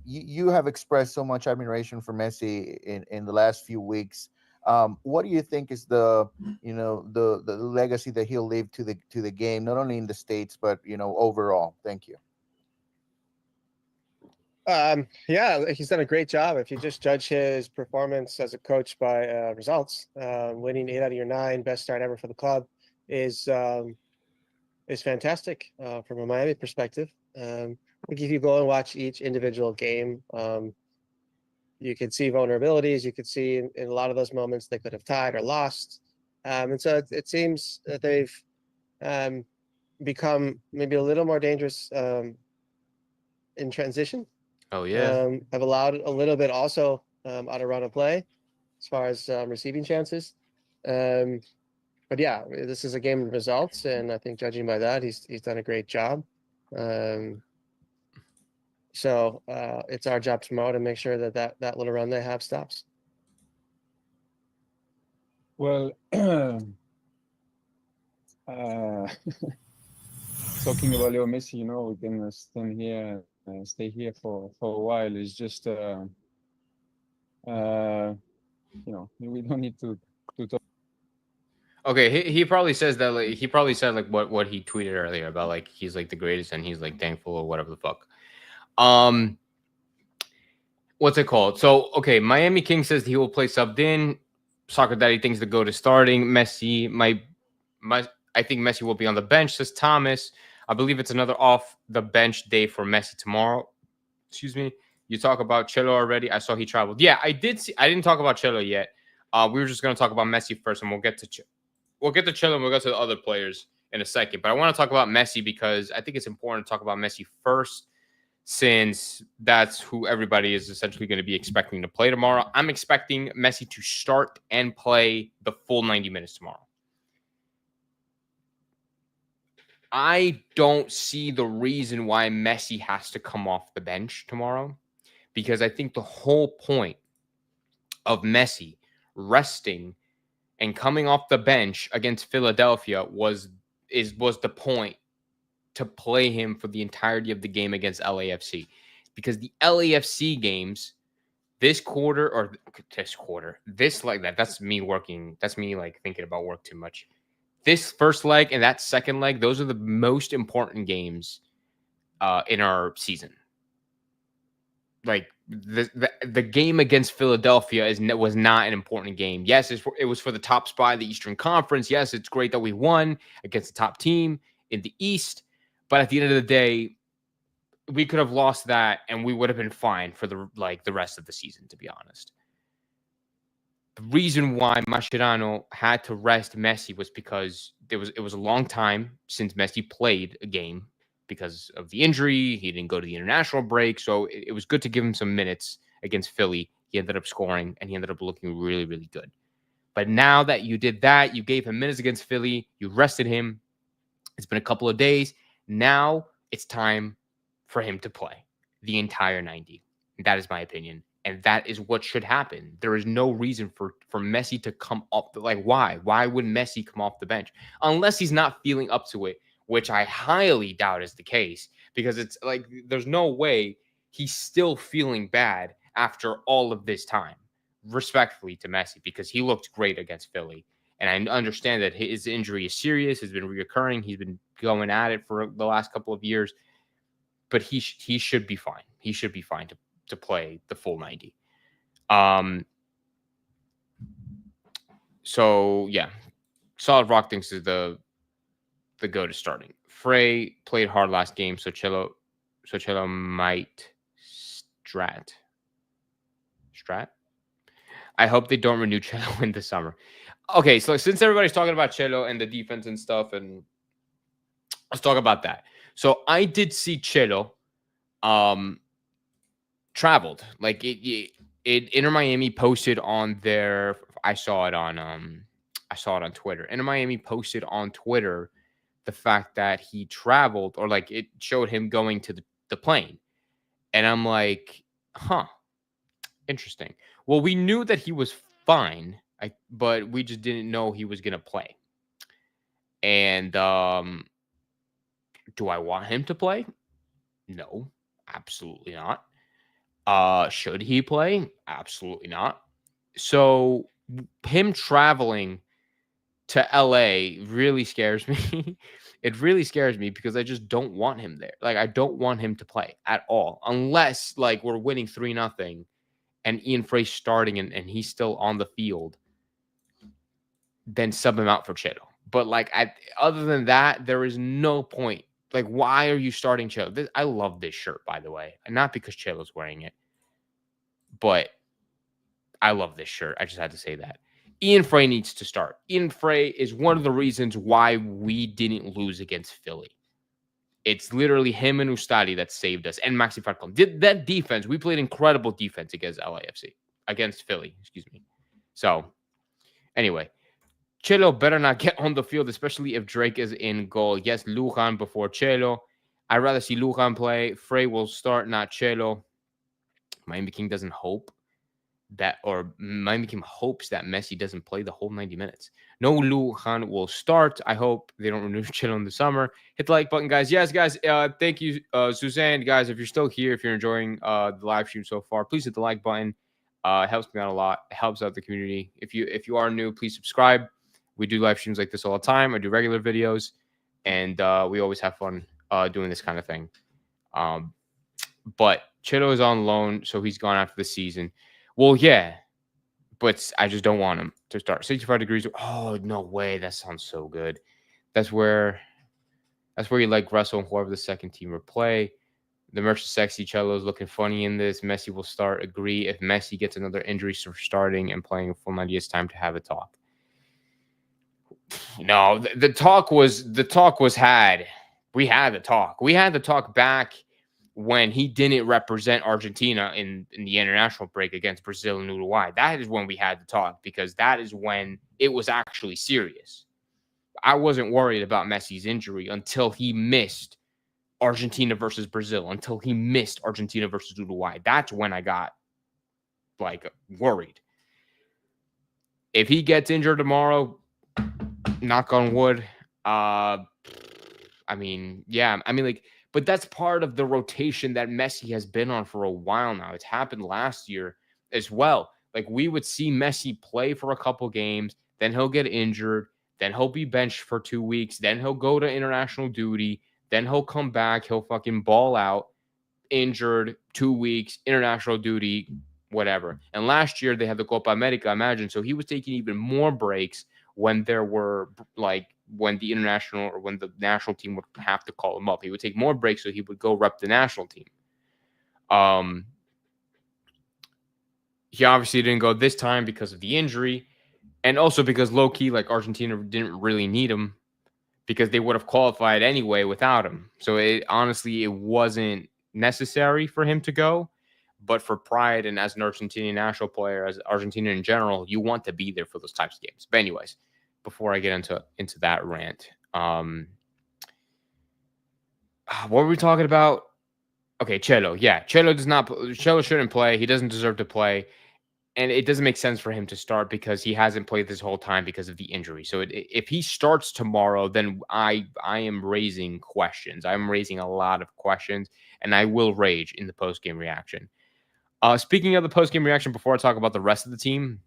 you have expressed so much admiration for Messi in the last few weeks. What do you think is the legacy that he'll leave to the game, not only in the States, but, overall? Thank you. Yeah, he's done a great job. If you just judge his performance as a coach by results, winning 8 out of your 9, best start ever for the club is fantastic from a Miami perspective. I think if you go and watch each individual game, you could see vulnerabilities. You could see in a lot of those moments they could have tied or lost. And so it seems that they've become maybe a little more dangerous in transition. Oh, yeah. I've allowed a little bit also out of run of play as far as receiving chances. But yeah, this is a game of results. And I think judging by that, he's done a great job. So it's our job tomorrow to make sure that little run they have stops. Well, talking about Leo Messi, we can stand here and stay here for a while. It's just, we don't need to talk. Okay, he probably says that. Like, he probably said like what he tweeted earlier about like he's like the greatest and he's like thankful or whatever the fuck. What's it called? So, okay, Miami King says he will play subbed in. Soccer Daddy thinks the GOAT is starting. Messi, I think Messi will be on the bench, says Thomas. I believe it's another off the bench day for Messi tomorrow. Excuse me. You talk about Chelo already. I saw he traveled. Yeah, I did see. I didn't talk about Chelo yet. We were just going to talk about Messi first, and we'll get to Chelo and we'll get to the other players in a second. But I want to talk about Messi because I think it's important to talk about Messi first, since that's who everybody is essentially going to be expecting to play tomorrow. I'm expecting Messi to start and play the full 90 minutes tomorrow. I don't see the reason why Messi has to come off the bench tomorrow, because I think the whole point of Messi resting and coming off the bench against Philadelphia was the point to play him for the entirety of the game against LAFC, because the LAFC games this like that's me like thinking about work too much. This first leg and that second leg, those are the most important games in our season. Like the game against Philadelphia was not an important game. Yes, it was for the top spot in the Eastern Conference. Yes, it's great that we won against the top team in the East. But at the end of the day, we could have lost that and we would have been fine for the rest of the season, to be honest. The reason why Mascherano had to rest Messi was because it was a long time since Messi played a game because of the injury. He didn't go to the international break, so it was good to give him some minutes against Philly. He ended up scoring, and he ended up looking really, really good. But now that you did that, you gave him minutes against Philly, you rested him. It's been a couple of days. Now it's time for him to play the entire 90. That is my opinion. And that is what should happen. There is no reason for Messi to come up. Why? Why would Messi come off the bench? Unless he's not feeling up to it, which I highly doubt is the case. Because it's like there's no way he's still feeling bad after all of this time. Respectfully to Messi, because he looked great against Philly. And I understand that his injury is serious. Has been reoccurring. He's been going at it for the last couple of years. But he should be fine. He should be fine to play the full 90. So yeah, Solid Rock thinks is the go to starting. Frey played hard last game, so Cello might strat. I hope they don't renew Cello in the summer. Okay, so since everybody's talking about Cello and the defense and stuff, and let's talk about that. So I did see Cello traveled. Like Inter Miami posted on their I saw it on Twitter. Inter Miami posted on Twitter the fact that he traveled, or like it showed him going to the plane. And I'm like, huh, interesting. Well, we knew that he was fine, but we just didn't know he was gonna play. And do I want him to play? No, absolutely not. Should he play? Absolutely not. So him traveling to LA really scares me. It really scares me because I just don't want him there. Like, I don't want him to play at all, unless like we're winning 3-0 and Ian Frey's starting and he's still on the field. Then sub him out for Cheto. But like, other than that, there is no point. Like, why are you starting Cheto? I love this shirt, by the way. And not because Chelo's wearing it, but I love this shirt. I just had to say that. Ian Frey needs to start. Ian Frey is one of the reasons why we didn't lose against Philly. It's literally him and Ustadi that saved us, and Maxi Falcon. Did that defense? We played incredible defense against Philly. Excuse me. So, anyway, Chelo better not get on the field, especially if Drake is in goal. Yes, Lujan before Chelo. I'd rather see Lujan play. Frey will start, not Chelo. Miami King doesn't hope that, or Miami King hopes that Messi doesn't play the whole 90 minutes. No, Lujan will start. I hope they don't renew Chelo in the summer. Hit the like button, guys. Yes, guys. Thank you, Suzanne. Guys, if you're still here, if you're enjoying the live stream so far, please hit the like button. It helps me out a lot. It helps out the community. If you are new, please subscribe. We do live streams like this all the time. I do regular videos, and we always have fun doing this kind of thing. But Cheto is on loan, so he's gone after the season. Well, yeah, but I just don't want him to start. 65 degrees. Oh, no way. That sounds so good. That's where you like Russell and whoever the second team will play. The merch is sexy. Cello's looking funny in this. Messi will start. Agree. If Messi gets another injury for starting and playing a full 90, it's time to have a talk. No, the talk was had. We had the talk. We had the talk back when he didn't represent Argentina in the international break against Brazil and Uruguay. That is when we had the talk, because that is when it was actually serious. I wasn't worried about Messi's injury until he missed Argentina versus Brazil, until he missed Argentina versus Uruguay. That's when I got like worried. If he gets injured tomorrow, knock on wood, I mean, yeah, I mean, like, but that's part of the rotation that Messi has been on for a while now. It's happened last year as well. Like, we would see Messi play for a couple games, then he'll get injured, then he'll be benched for 2 weeks, then he'll go to international duty, then he'll come back, he'll fucking ball out, injured, 2 weeks, international duty, whatever. And last year they had the Copa America, imagine. So he was taking even more breaks when there were like when the international or when the national team would have to call him up. He would take more breaks so he would go rep the national team. He obviously didn't go this time because of the injury, and also because low-key, like, Argentina didn't really need him because they would have qualified anyway without him. So it wasn't necessary for him to go. But for pride and as an Argentinian national player, as Argentina in general, you want to be there for those types of games. But anyways, before I get into that rant, what were we talking about? Okay, Chelo. Yeah, Chelo shouldn't play. He doesn't deserve to play. And it doesn't make sense for him to start because he hasn't played this whole time because of the injury. So if he starts tomorrow, then I am raising questions. I'm raising a lot of questions, and I will rage in the post-game reaction. Speaking of the post-game reaction, before I talk about the rest of the team,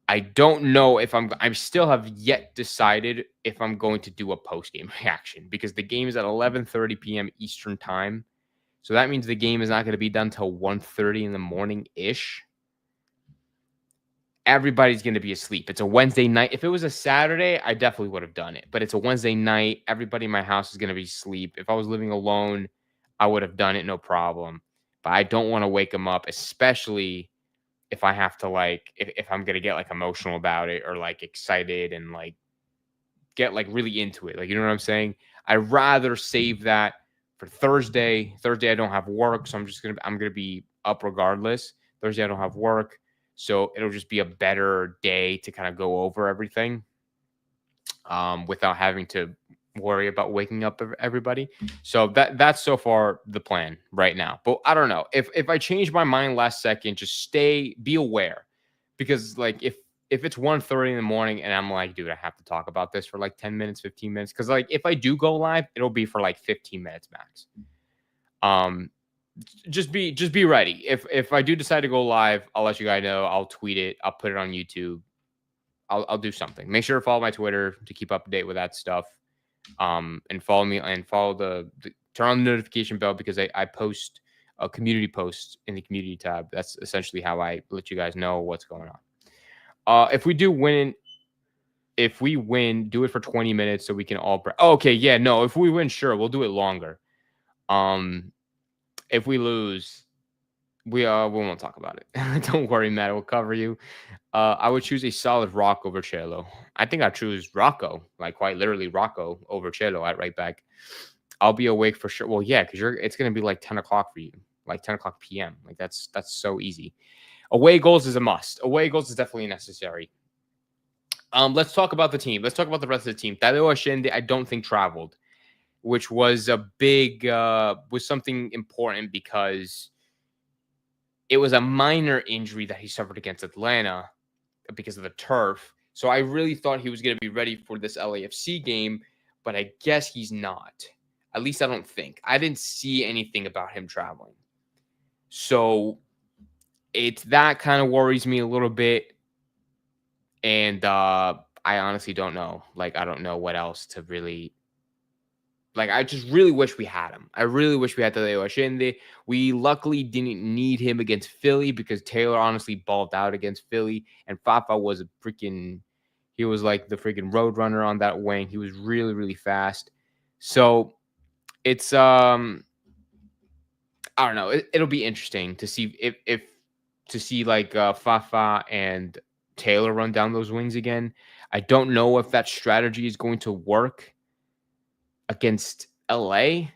I don't know if I still have yet decided if I'm going to do a post-game reaction because the game is at 11:30 p.m. Eastern time. So that means the game is not going to be done till 1:30 in the morning-ish. Everybody's going to be asleep. It's a Wednesday night. If it was a Saturday, I definitely would have done it. But it's a Wednesday night. Everybody in my house is going to be asleep. If I was living alone, I would have done it, no problem. But I don't want to wake them up, especially if I have to, like, if I'm going to get, like, emotional about it or, like, excited and, like, get, like, really into it. Like, you know what I'm saying? I'd rather save that for Thursday. Thursday, I don't have work, so I'm going to be up regardless. Thursday, I don't have work. So it'll just be a better day to kind of go over everything without having to worry about waking up everybody. So that's so far the plan right now. But I don't know. If I change my mind last second, just be aware. Because, like, if it's 1:30 in the morning and I'm like, dude, I have to talk about this for like 10 minutes, 15 minutes. Because, like, if I do go live, it'll be for like 15 minutes max. Just be ready. If I do decide to go live, I'll let you guys know. I'll tweet it. I'll put it on YouTube. I'll do something. Make sure to follow my Twitter to keep up to date with that stuff. And follow me and follow the turn on the notification bell because I post a community post in the community tab. That's essentially how I let you guys know what's going on. If we win, do it for 20 minutes so we can all. Okay, yeah, no. If we win, sure, we'll do it longer. If we lose, we won't talk about it. Don't worry, Matt. We'll cover you. I would choose a solid Rock over Chelo. I think I choose Rocco, like quite literally Rocco over Chelo at right back. I'll be awake for sure. Well, yeah, because it's gonna be like 10 o'clock for you, like 10 o'clock p.m. Like that's so easy. Away goals is a must. Away goals is definitely necessary. Let's talk about the team. Let's talk about the rest of the team. Tadeo Ashende, I don't think traveled, which was was something important because it was a minor injury that he suffered against Atlanta because of the turf. So I really thought he was going to be ready for this LAFC game, but I guess he's not. At least I don't think. I didn't see anything about him traveling. So that kind of worries me a little bit. And I honestly don't know. Like, I don't know what else to really... Like, I just really wish we had him. I really wish we had Tadeo Ashende. We luckily didn't need him against Philly because Taylor honestly balled out against Philly. And Fafa was he was like the freaking road runner on that wing. He was really, really fast. So it's, I don't know. It'll be interesting to see if like Fafa and Taylor run down those wings again. I don't know if that strategy is going to work against LA,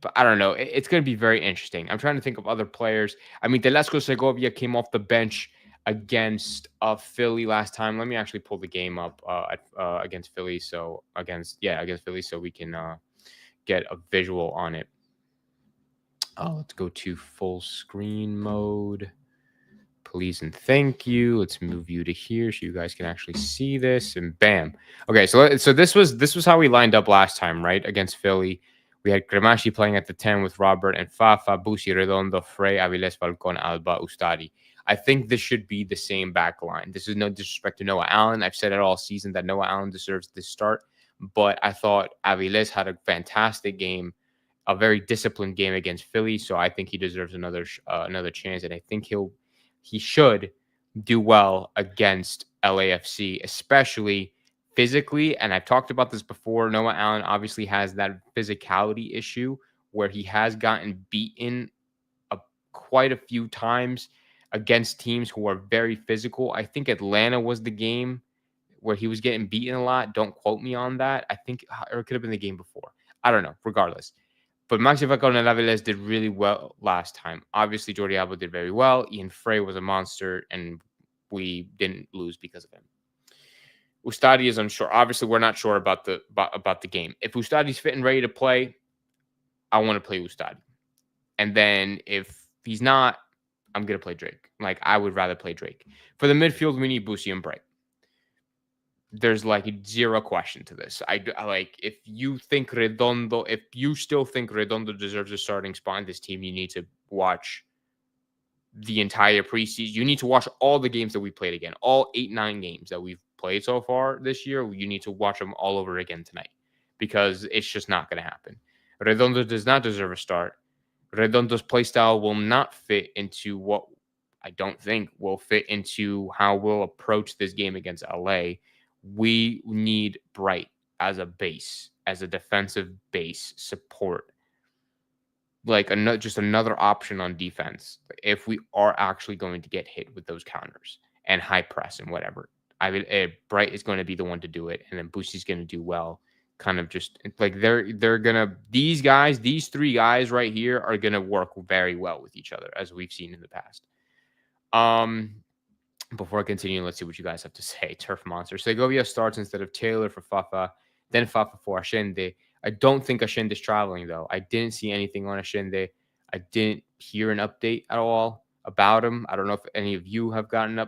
but I don't know. It's going to be very interesting. I'm trying to think of other players. I mean, Telesco Segovia came off the bench against Philly last time. Let me actually pull the game up against Philly. So against Philly, so we can get a visual on it. Let's go to full screen mode. Please and thank you. Let's move you to here so you guys can actually see this. And bam. Okay, so this was how we lined up last time, right? Against Philly. We had Cremashi playing at the 10 with Robert and Fafa, Busi, Redondo, Frey, Aviles, Falcon, Alba, Ustadi. I think this should be the same back line. This is no disrespect to Noah Allen. I've said it all season that Noah Allen deserves this start, but I thought Aviles had a fantastic game, a very disciplined game against Philly, so I think he deserves another chance, and I think he should do well against LAFC, especially physically. And I've talked about this before. Noah Allen obviously has that physicality issue where he has gotten beaten quite a few times against teams who are very physical. I think Atlanta was the game where he was getting beaten a lot. Don't quote me on that. I think, or it could have been the game before. I don't know. Regardless. But Maxi Falcao and Aviles did really well last time. Obviously, Jordi Alba did very well. Ian Frey was a monster, and we didn't lose because of him. Ustadi is unsure. Obviously, we're not sure about the game. If Ustadi's fit and ready to play, I want to play Ustadi. And then if he's not, I'm going to play Drake. Like, I would rather play Drake. For the midfield, we need Busi and Bright. There's like zero question to this. I like, if you still think Redondo deserves a starting spot in this team, you need to watch the entire preseason. You need to watch all the games that we played again, all 8-9 games that we've played so far this year. You need to watch them all over again tonight, because it's just not going to happen. Redondo does not deserve a start. Redondo's playstyle will not fit into what I don't think will fit into how we'll approach this game against LA. We need Bright as a base, as a defensive base support, like just another option on defense if we are actually going to get hit with those counters and high press and whatever. Bright is going to be the one to do it, and then Busi's going to do well. Kind of just like they're gonna, these three guys right here are gonna work very well with each other, as we've seen in the past. Before I continue, let's see what you guys have to say. Turf Monster. Segovia starts instead of Taylor for Fafa, then Fafa for Ashende. I don't think Ashende's traveling, though. I didn't see anything on Ashende. I didn't hear an update at all about him. I don't know if any of you have gotten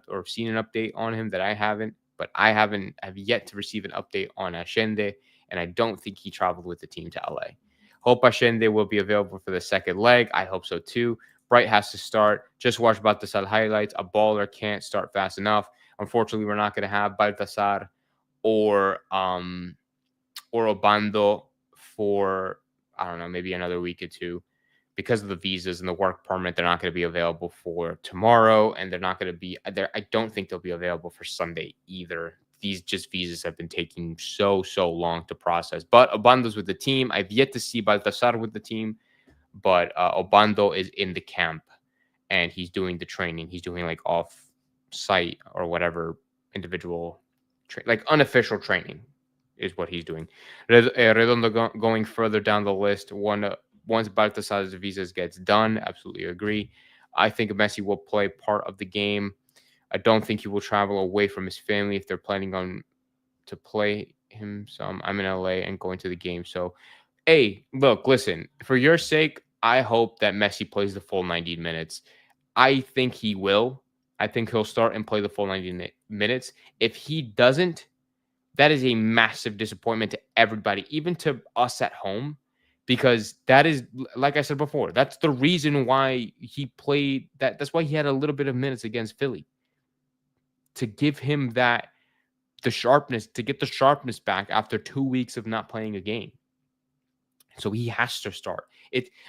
or seen an update on him that I haven't, but I have yet to receive an update on Ashende, and I don't think he traveled with the team to LA. Hope Ashende will be available for the second leg. I hope so, too. Bright has to start. Just watch Baltasar highlights. A baller can't start fast enough. Unfortunately, we're not going to have Baltasar or Obando for, I don't know, maybe another week or two. Because of the visas and the work permit, they're not going to be available for tomorrow, and they're not going to be there. I don't think they'll be available for Sunday either. These visas have been taking so long to process. But Obando's with the team. I've yet to see Baltasar with the team. But Obando is in the camp, and he's doing the training. He's doing like off-site or whatever individual, like unofficial training is what he's doing. Redondo going further down the list. Once Baltasar's visas gets done, absolutely agree. I think Messi will play part of the game. I don't think he will travel away from his family if they're planning on to play him some. I'm in LA and going to the game, so. Hey, look, listen, for your sake, I hope that Messi plays the full 90 minutes. I think he will. I think he'll start and play the full 90 minutes. If he doesn't, that is a massive disappointment to everybody, even to us at home, because that is, like I said before, that's the reason why he played that. That's why he had a little bit of minutes against Philly, to give him to get the sharpness back after 2 weeks of not playing a game. So he has to start.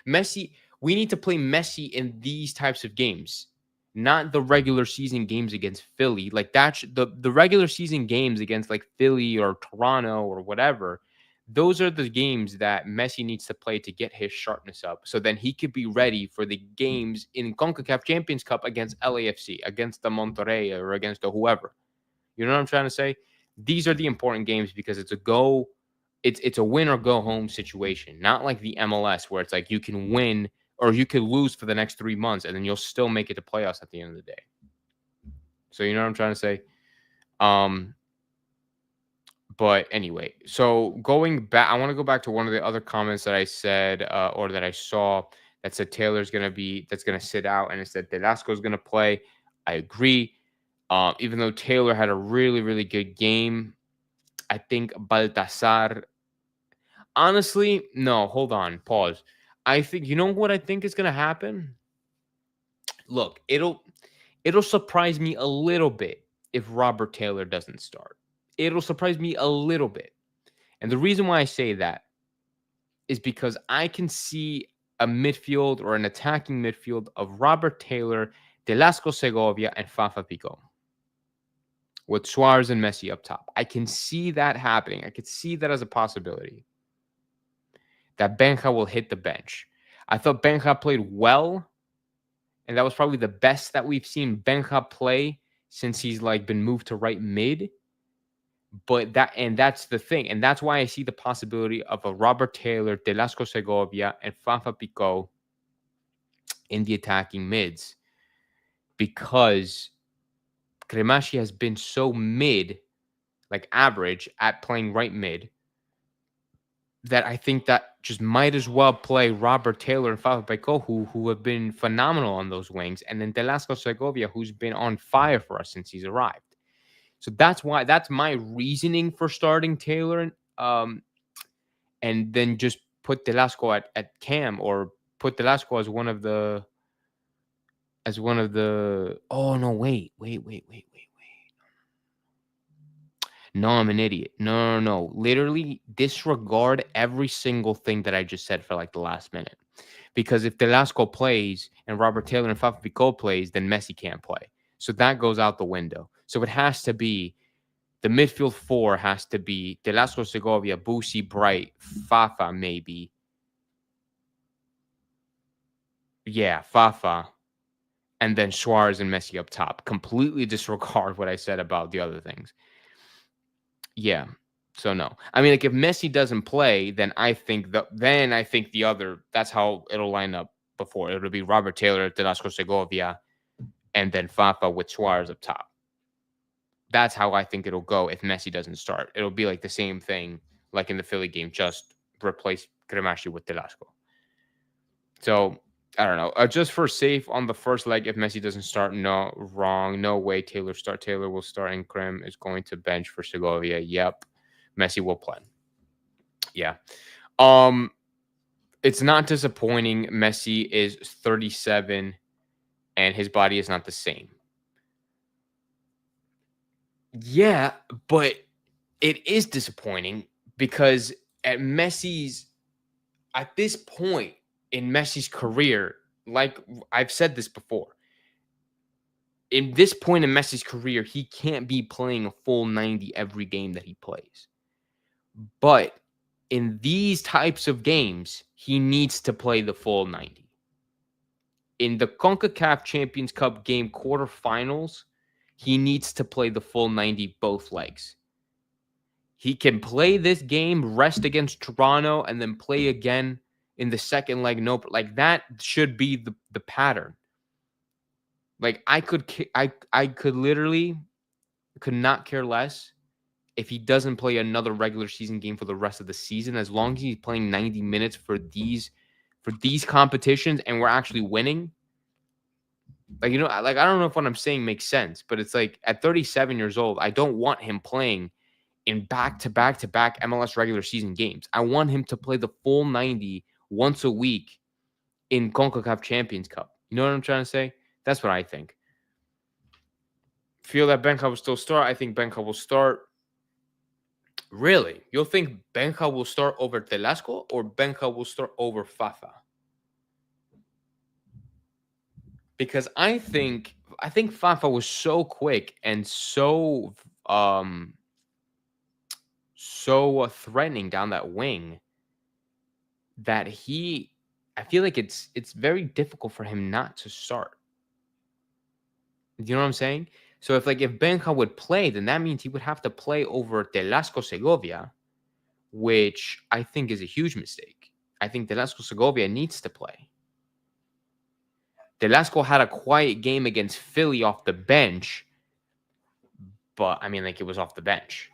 Messi, we need to play Messi in these types of games, not the regular season games against Philly. Like that's the regular season games against like Philly or Toronto or whatever. those are the games that Messi needs to play to get his sharpness up. So then he could be ready for the games in CONCACAF Champions Cup against LAFC, against the Monterrey, or against the whoever. You know what I'm trying to say? These are the important games because it's a win or go home situation, not like the MLS where it's like you can win or you could lose for the next 3 months and then you'll still make it to playoffs at the end of the day. So you know what I'm trying to say? But anyway, so going back, I want to go back to one of the other comments that I said or that I saw that said Taylor's going to sit out, and it said Velasco's going to play. I agree. Even though Taylor had a really, really good game, I think Baltasar, honestly, no, hold on, pause. I think, you know what I think is going to happen? Look, it'll surprise me a little bit if Robert Taylor doesn't start. It'll surprise me a little bit. And the reason why I say that is because I can see a midfield or an attacking midfield of Robert Taylor, Velasco Segovia, and Fafa Pico, with Suarez and Messi up top. I can see that happening. I could see that as a possibility. That Benja will hit the bench. I thought Benja played well, and that was probably the best that we've seen Benja play since he's been moved to right mid. But that's the thing. And that's why I see the possibility of a Robert Taylor, Velasco Segovia, and Fafa Pico in the attacking mids. Because Cremashi has been so mid, average at playing right mid, that I think that just might as well play Robert Taylor and Fafa Pico, who have been phenomenal on those wings. And then Velasco Segovia, who's been on fire for us since he's arrived. So that's my reasoning for starting Taylor, and then just put Velasco at cam, or put Velasco as one of the. Oh no! Wait. No, I'm an idiot. No. Literally disregard every single thing that I just said for the last minute, because if Velasco plays and Robert Taylor and Fafa Pico plays, then Messi can't play. So that goes out the window. So it has to be. The midfield four has to be Velasco Segovia, Boosie, Bright, Fafa, maybe. Yeah, Fafa. And then Suarez and Messi up top. Completely disregard what I said about the other things. Yeah. So no. I mean, if Messi doesn't play, then I think the other, that's how it'll line up before. It'll be Robert Taylor, Velasco Segovia, and then Fafa with Suarez up top. That's how I think it'll go if Messi doesn't start. It'll be the same thing like in the Philly game, just replace Cremashi with Velasco. So, I don't know. Just for safe on the first leg, if Messi doesn't start, no, wrong. No way Taylor start. Taylor will start, and Crem is going to bench for Segovia. Yep. Messi will play. Yeah. It's not disappointing. Messi is 37, and his body is not the same. Yeah, but it is disappointing because at this point in Messi's career, like I've said this before, in this point in Messi's career, he can't be playing a full 90 every game that he plays. But in these types of games, he needs to play the full 90. In the CONCACAF Champions Cup game quarterfinals, he needs to play the full 90 both legs. He can play this game, rest against Toronto, and then play again in the second leg. Nope. That should be the pattern. I could literally could not care less if he doesn't play another regular season game for the rest of the season, as long as he's playing 90 minutes for these competitions and we're actually winning. I don't know if what I'm saying makes sense, but it's at 37 years old, I don't want him playing in back-to-back MLS regular season games. I want him to play the full 90 once a week in CONCACAF Champions Cup. You know what I'm trying to say? That's what I think. Feel that Benja will still start. I think Benja will start. Really? You'll think Benja will start over Velasco or Benja will start over Fafa? Because I think Fafa was so quick and so so threatening down that wing that I feel like it's very difficult for him not to start. You know what I'm saying? So if Benja would play, then that means he would have to play over Telasco Segovia, which I think is a huge mistake. I think Telasco Segovia needs to play. Telasco had a quiet game against Philly off the bench, but I mean, it was off the bench.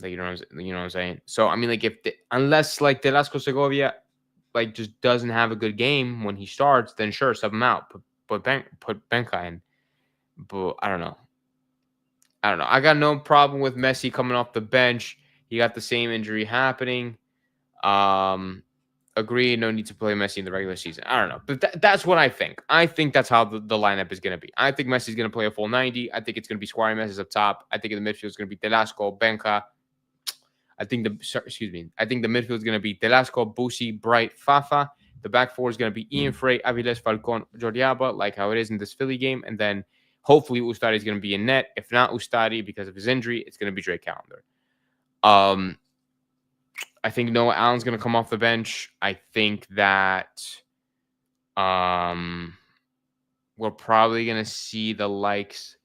You know what I'm saying? So I mean, unless Telasco Segovia just doesn't have a good game when he starts, then sure, sub him out. Put Benja in. But I don't know. I got no problem with Messi coming off the bench. He got the same injury happening. Agree. No need to play Messi in the regular season. I don't know. But that's what I think. I think that's how the lineup is going to be. I think Messi's going to play a full 90. I think it's going to be Suarez Messi up top. I think in the midfield is going to be Telasco, Benja. I think the midfield is going to be Telasco, Busi, Bright, Fafa. The back four is going to be Ian Frey, Aviles, Falcon, Jordiaba, like how it is in this Philly game. And then hopefully Ustari is going to be in net. If not Ustari, because of his injury, it's going to be Drake Callender. I think Noah Allen's going to come off the bench. I think that we're probably going to see the likes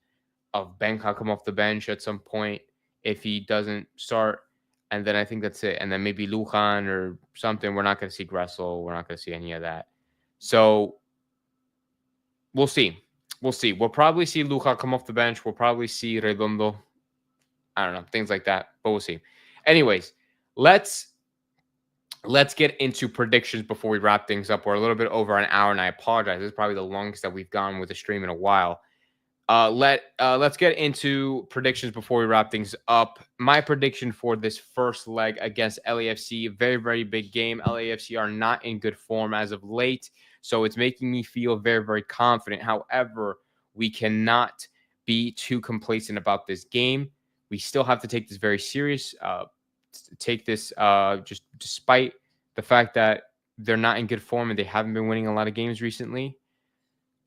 of Benja come off the bench at some point if he doesn't start. And then I think that's it. And then maybe Lujan or something. We're not going to see Gressel. We're not going to see any of that. So we'll see. We'll probably see Lujan come off the bench. We'll probably see Redondo. I don't know. Things like that. But we'll see. Anyways, let's get into predictions before we wrap things up. We're a little bit over an hour, and I apologize. This is probably the longest that we've gone with the stream in a while. Let's get into predictions before we wrap things up. My prediction for this first leg against LAFC, very, very big game. LAFC are not in good form as of late, so it's making me feel very, very confident. However, we cannot be too complacent about this game. We still have to take this very serious. Just despite the fact that they're not in good form and they haven't been winning a lot of games recently.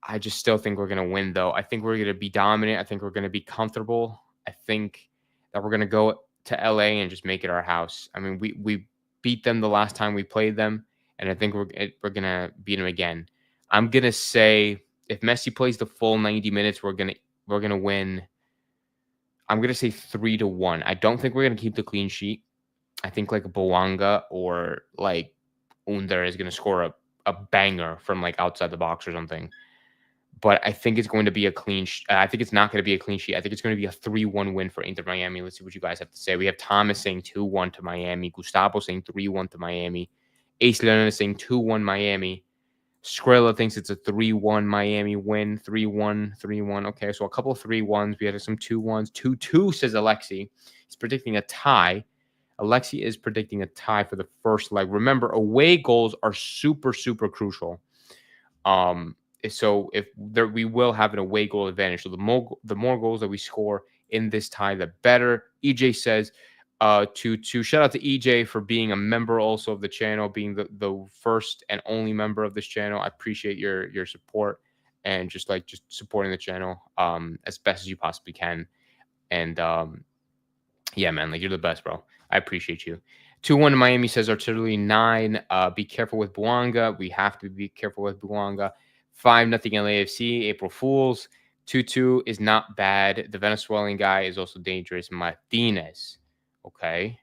I just still think we're going to win, though. I think we're going to be dominant. I think we're going to be comfortable. I think that we're going to go to LA and just make it our house. I mean, we beat them the last time we played them, and I think we're going to beat them again. I'm going to say if Messi plays the full 90 minutes, we're going to win. I'm going to say 3-1. I don't think we're going to keep the clean sheet. I think Boanga or Under is going to score a banger from outside the box or something. But I think it's going to be a clean I think it's not going to be a clean sheet. I think it's going to be a 3-1 win for Inter Miami. Let's see what you guys have to say. We have Thomas saying 2-1 to Miami. Gustavo saying 3-1 to Miami. Ace Leonard is saying 2-1 Miami. Skrilla thinks it's a 3-1 Miami win. 3-1, 3-1. Okay, so a couple of 3-1s. We had some 2-1s. 2-2 says Alexi. He's predicting a tie. Alexi is predicting a tie for the first leg. Remember, away goals are super, super crucial. So we will have an away goal advantage. So the more goals that we score in this tie, the better. EJ says to shout out to EJ for being a member also of the channel, being the first and only member of this channel. I appreciate your support and just supporting the channel as best as you possibly can. And yeah, man, you're the best, bro. I appreciate you. 2-1 to Miami says Artillery 9. Be careful with Boanga. We have to be careful with Boanga. 5-0 LAFC, April Fools. 2-2 is not bad. The Venezuelan guy is also dangerous. Martinez. Okay.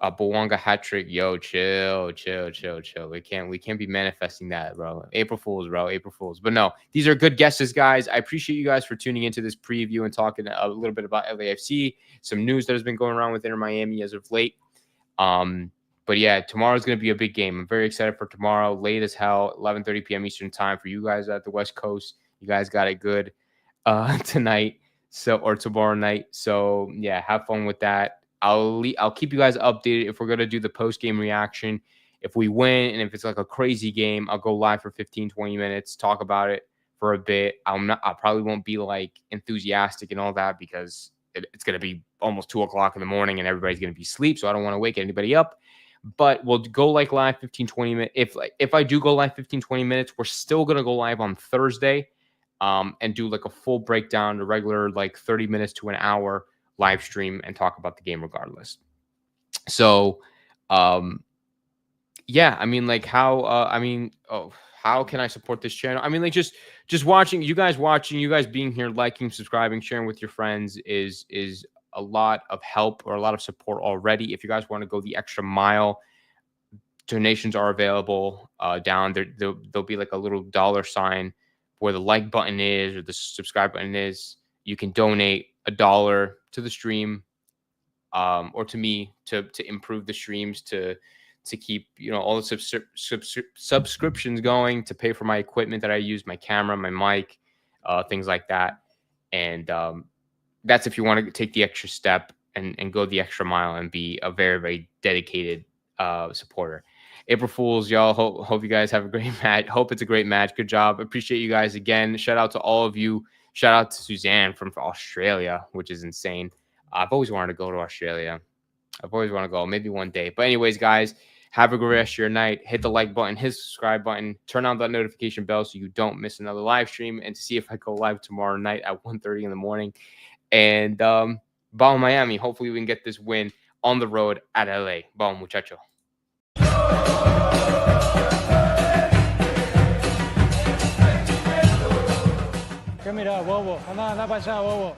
Boanga hat trick. Yo, chill. We can't be manifesting that, bro. April Fools, bro. April Fools. But no, these are good guesses, guys. I appreciate you guys for tuning into this preview and talking a little bit about LAFC. Some news that has been going around with Inter Miami as of late. But yeah, tomorrow's going to be a big game. I'm very excited for tomorrow. Late as hell, 11:30 p.m. Eastern time for you guys at the West Coast. You guys got it good tonight, or tomorrow night. So yeah, have fun with that. I'll keep you guys updated if we're going to do the post-game reaction. If we win and if it's a crazy game, I'll go live for 15-20 minutes, talk about it for a bit. I probably won't be enthusiastic and all that because it's going to be almost 2 o'clock in the morning and everybody's going to be asleep. So I don't want to wake anybody up. But we'll go live 15-20 minutes. If I do go live 15-20 minutes, we're still going to go live on Thursday and do a full breakdown, a regular 30 minutes to an hour live stream and talk about the game regardless. So, yeah, I mean, like how can I support this channel? I mean, like just watching you guys being here, liking, subscribing, sharing with your friends is a lot of help or a lot of support already. If you guys want to go the extra mile, donations are available down there. There'll be like a little dollar sign where the like button is or the subscribe button is. You can donate $1 to the stream, or to me to improve the streams, to keep, you know, all the subscriptions going, to pay for my equipment that I use, my camera, my mic, things like that. And that's if you want to take the extra step and go the extra mile and be a very, very dedicated supporter. April Fools, y'all. Hope you guys have a great match. Hope it's a great match. Good job. Appreciate you guys again. Shout out to all of you. Shout out to Suzanne from Australia, which is insane. I've always wanted to go to Australia. I've always wanted to go, maybe one day. But anyways, guys, have a great rest of your night. Hit the like button, hit the subscribe button, turn on that notification bell so you don't miss another live stream, and to see if I go live tomorrow night at 1:30 in the morning. And Ball Miami, hopefully we can get this win on the road at LA. Ball, muchacho. ¿Qué mira, bobo? Anda para allá, bobo.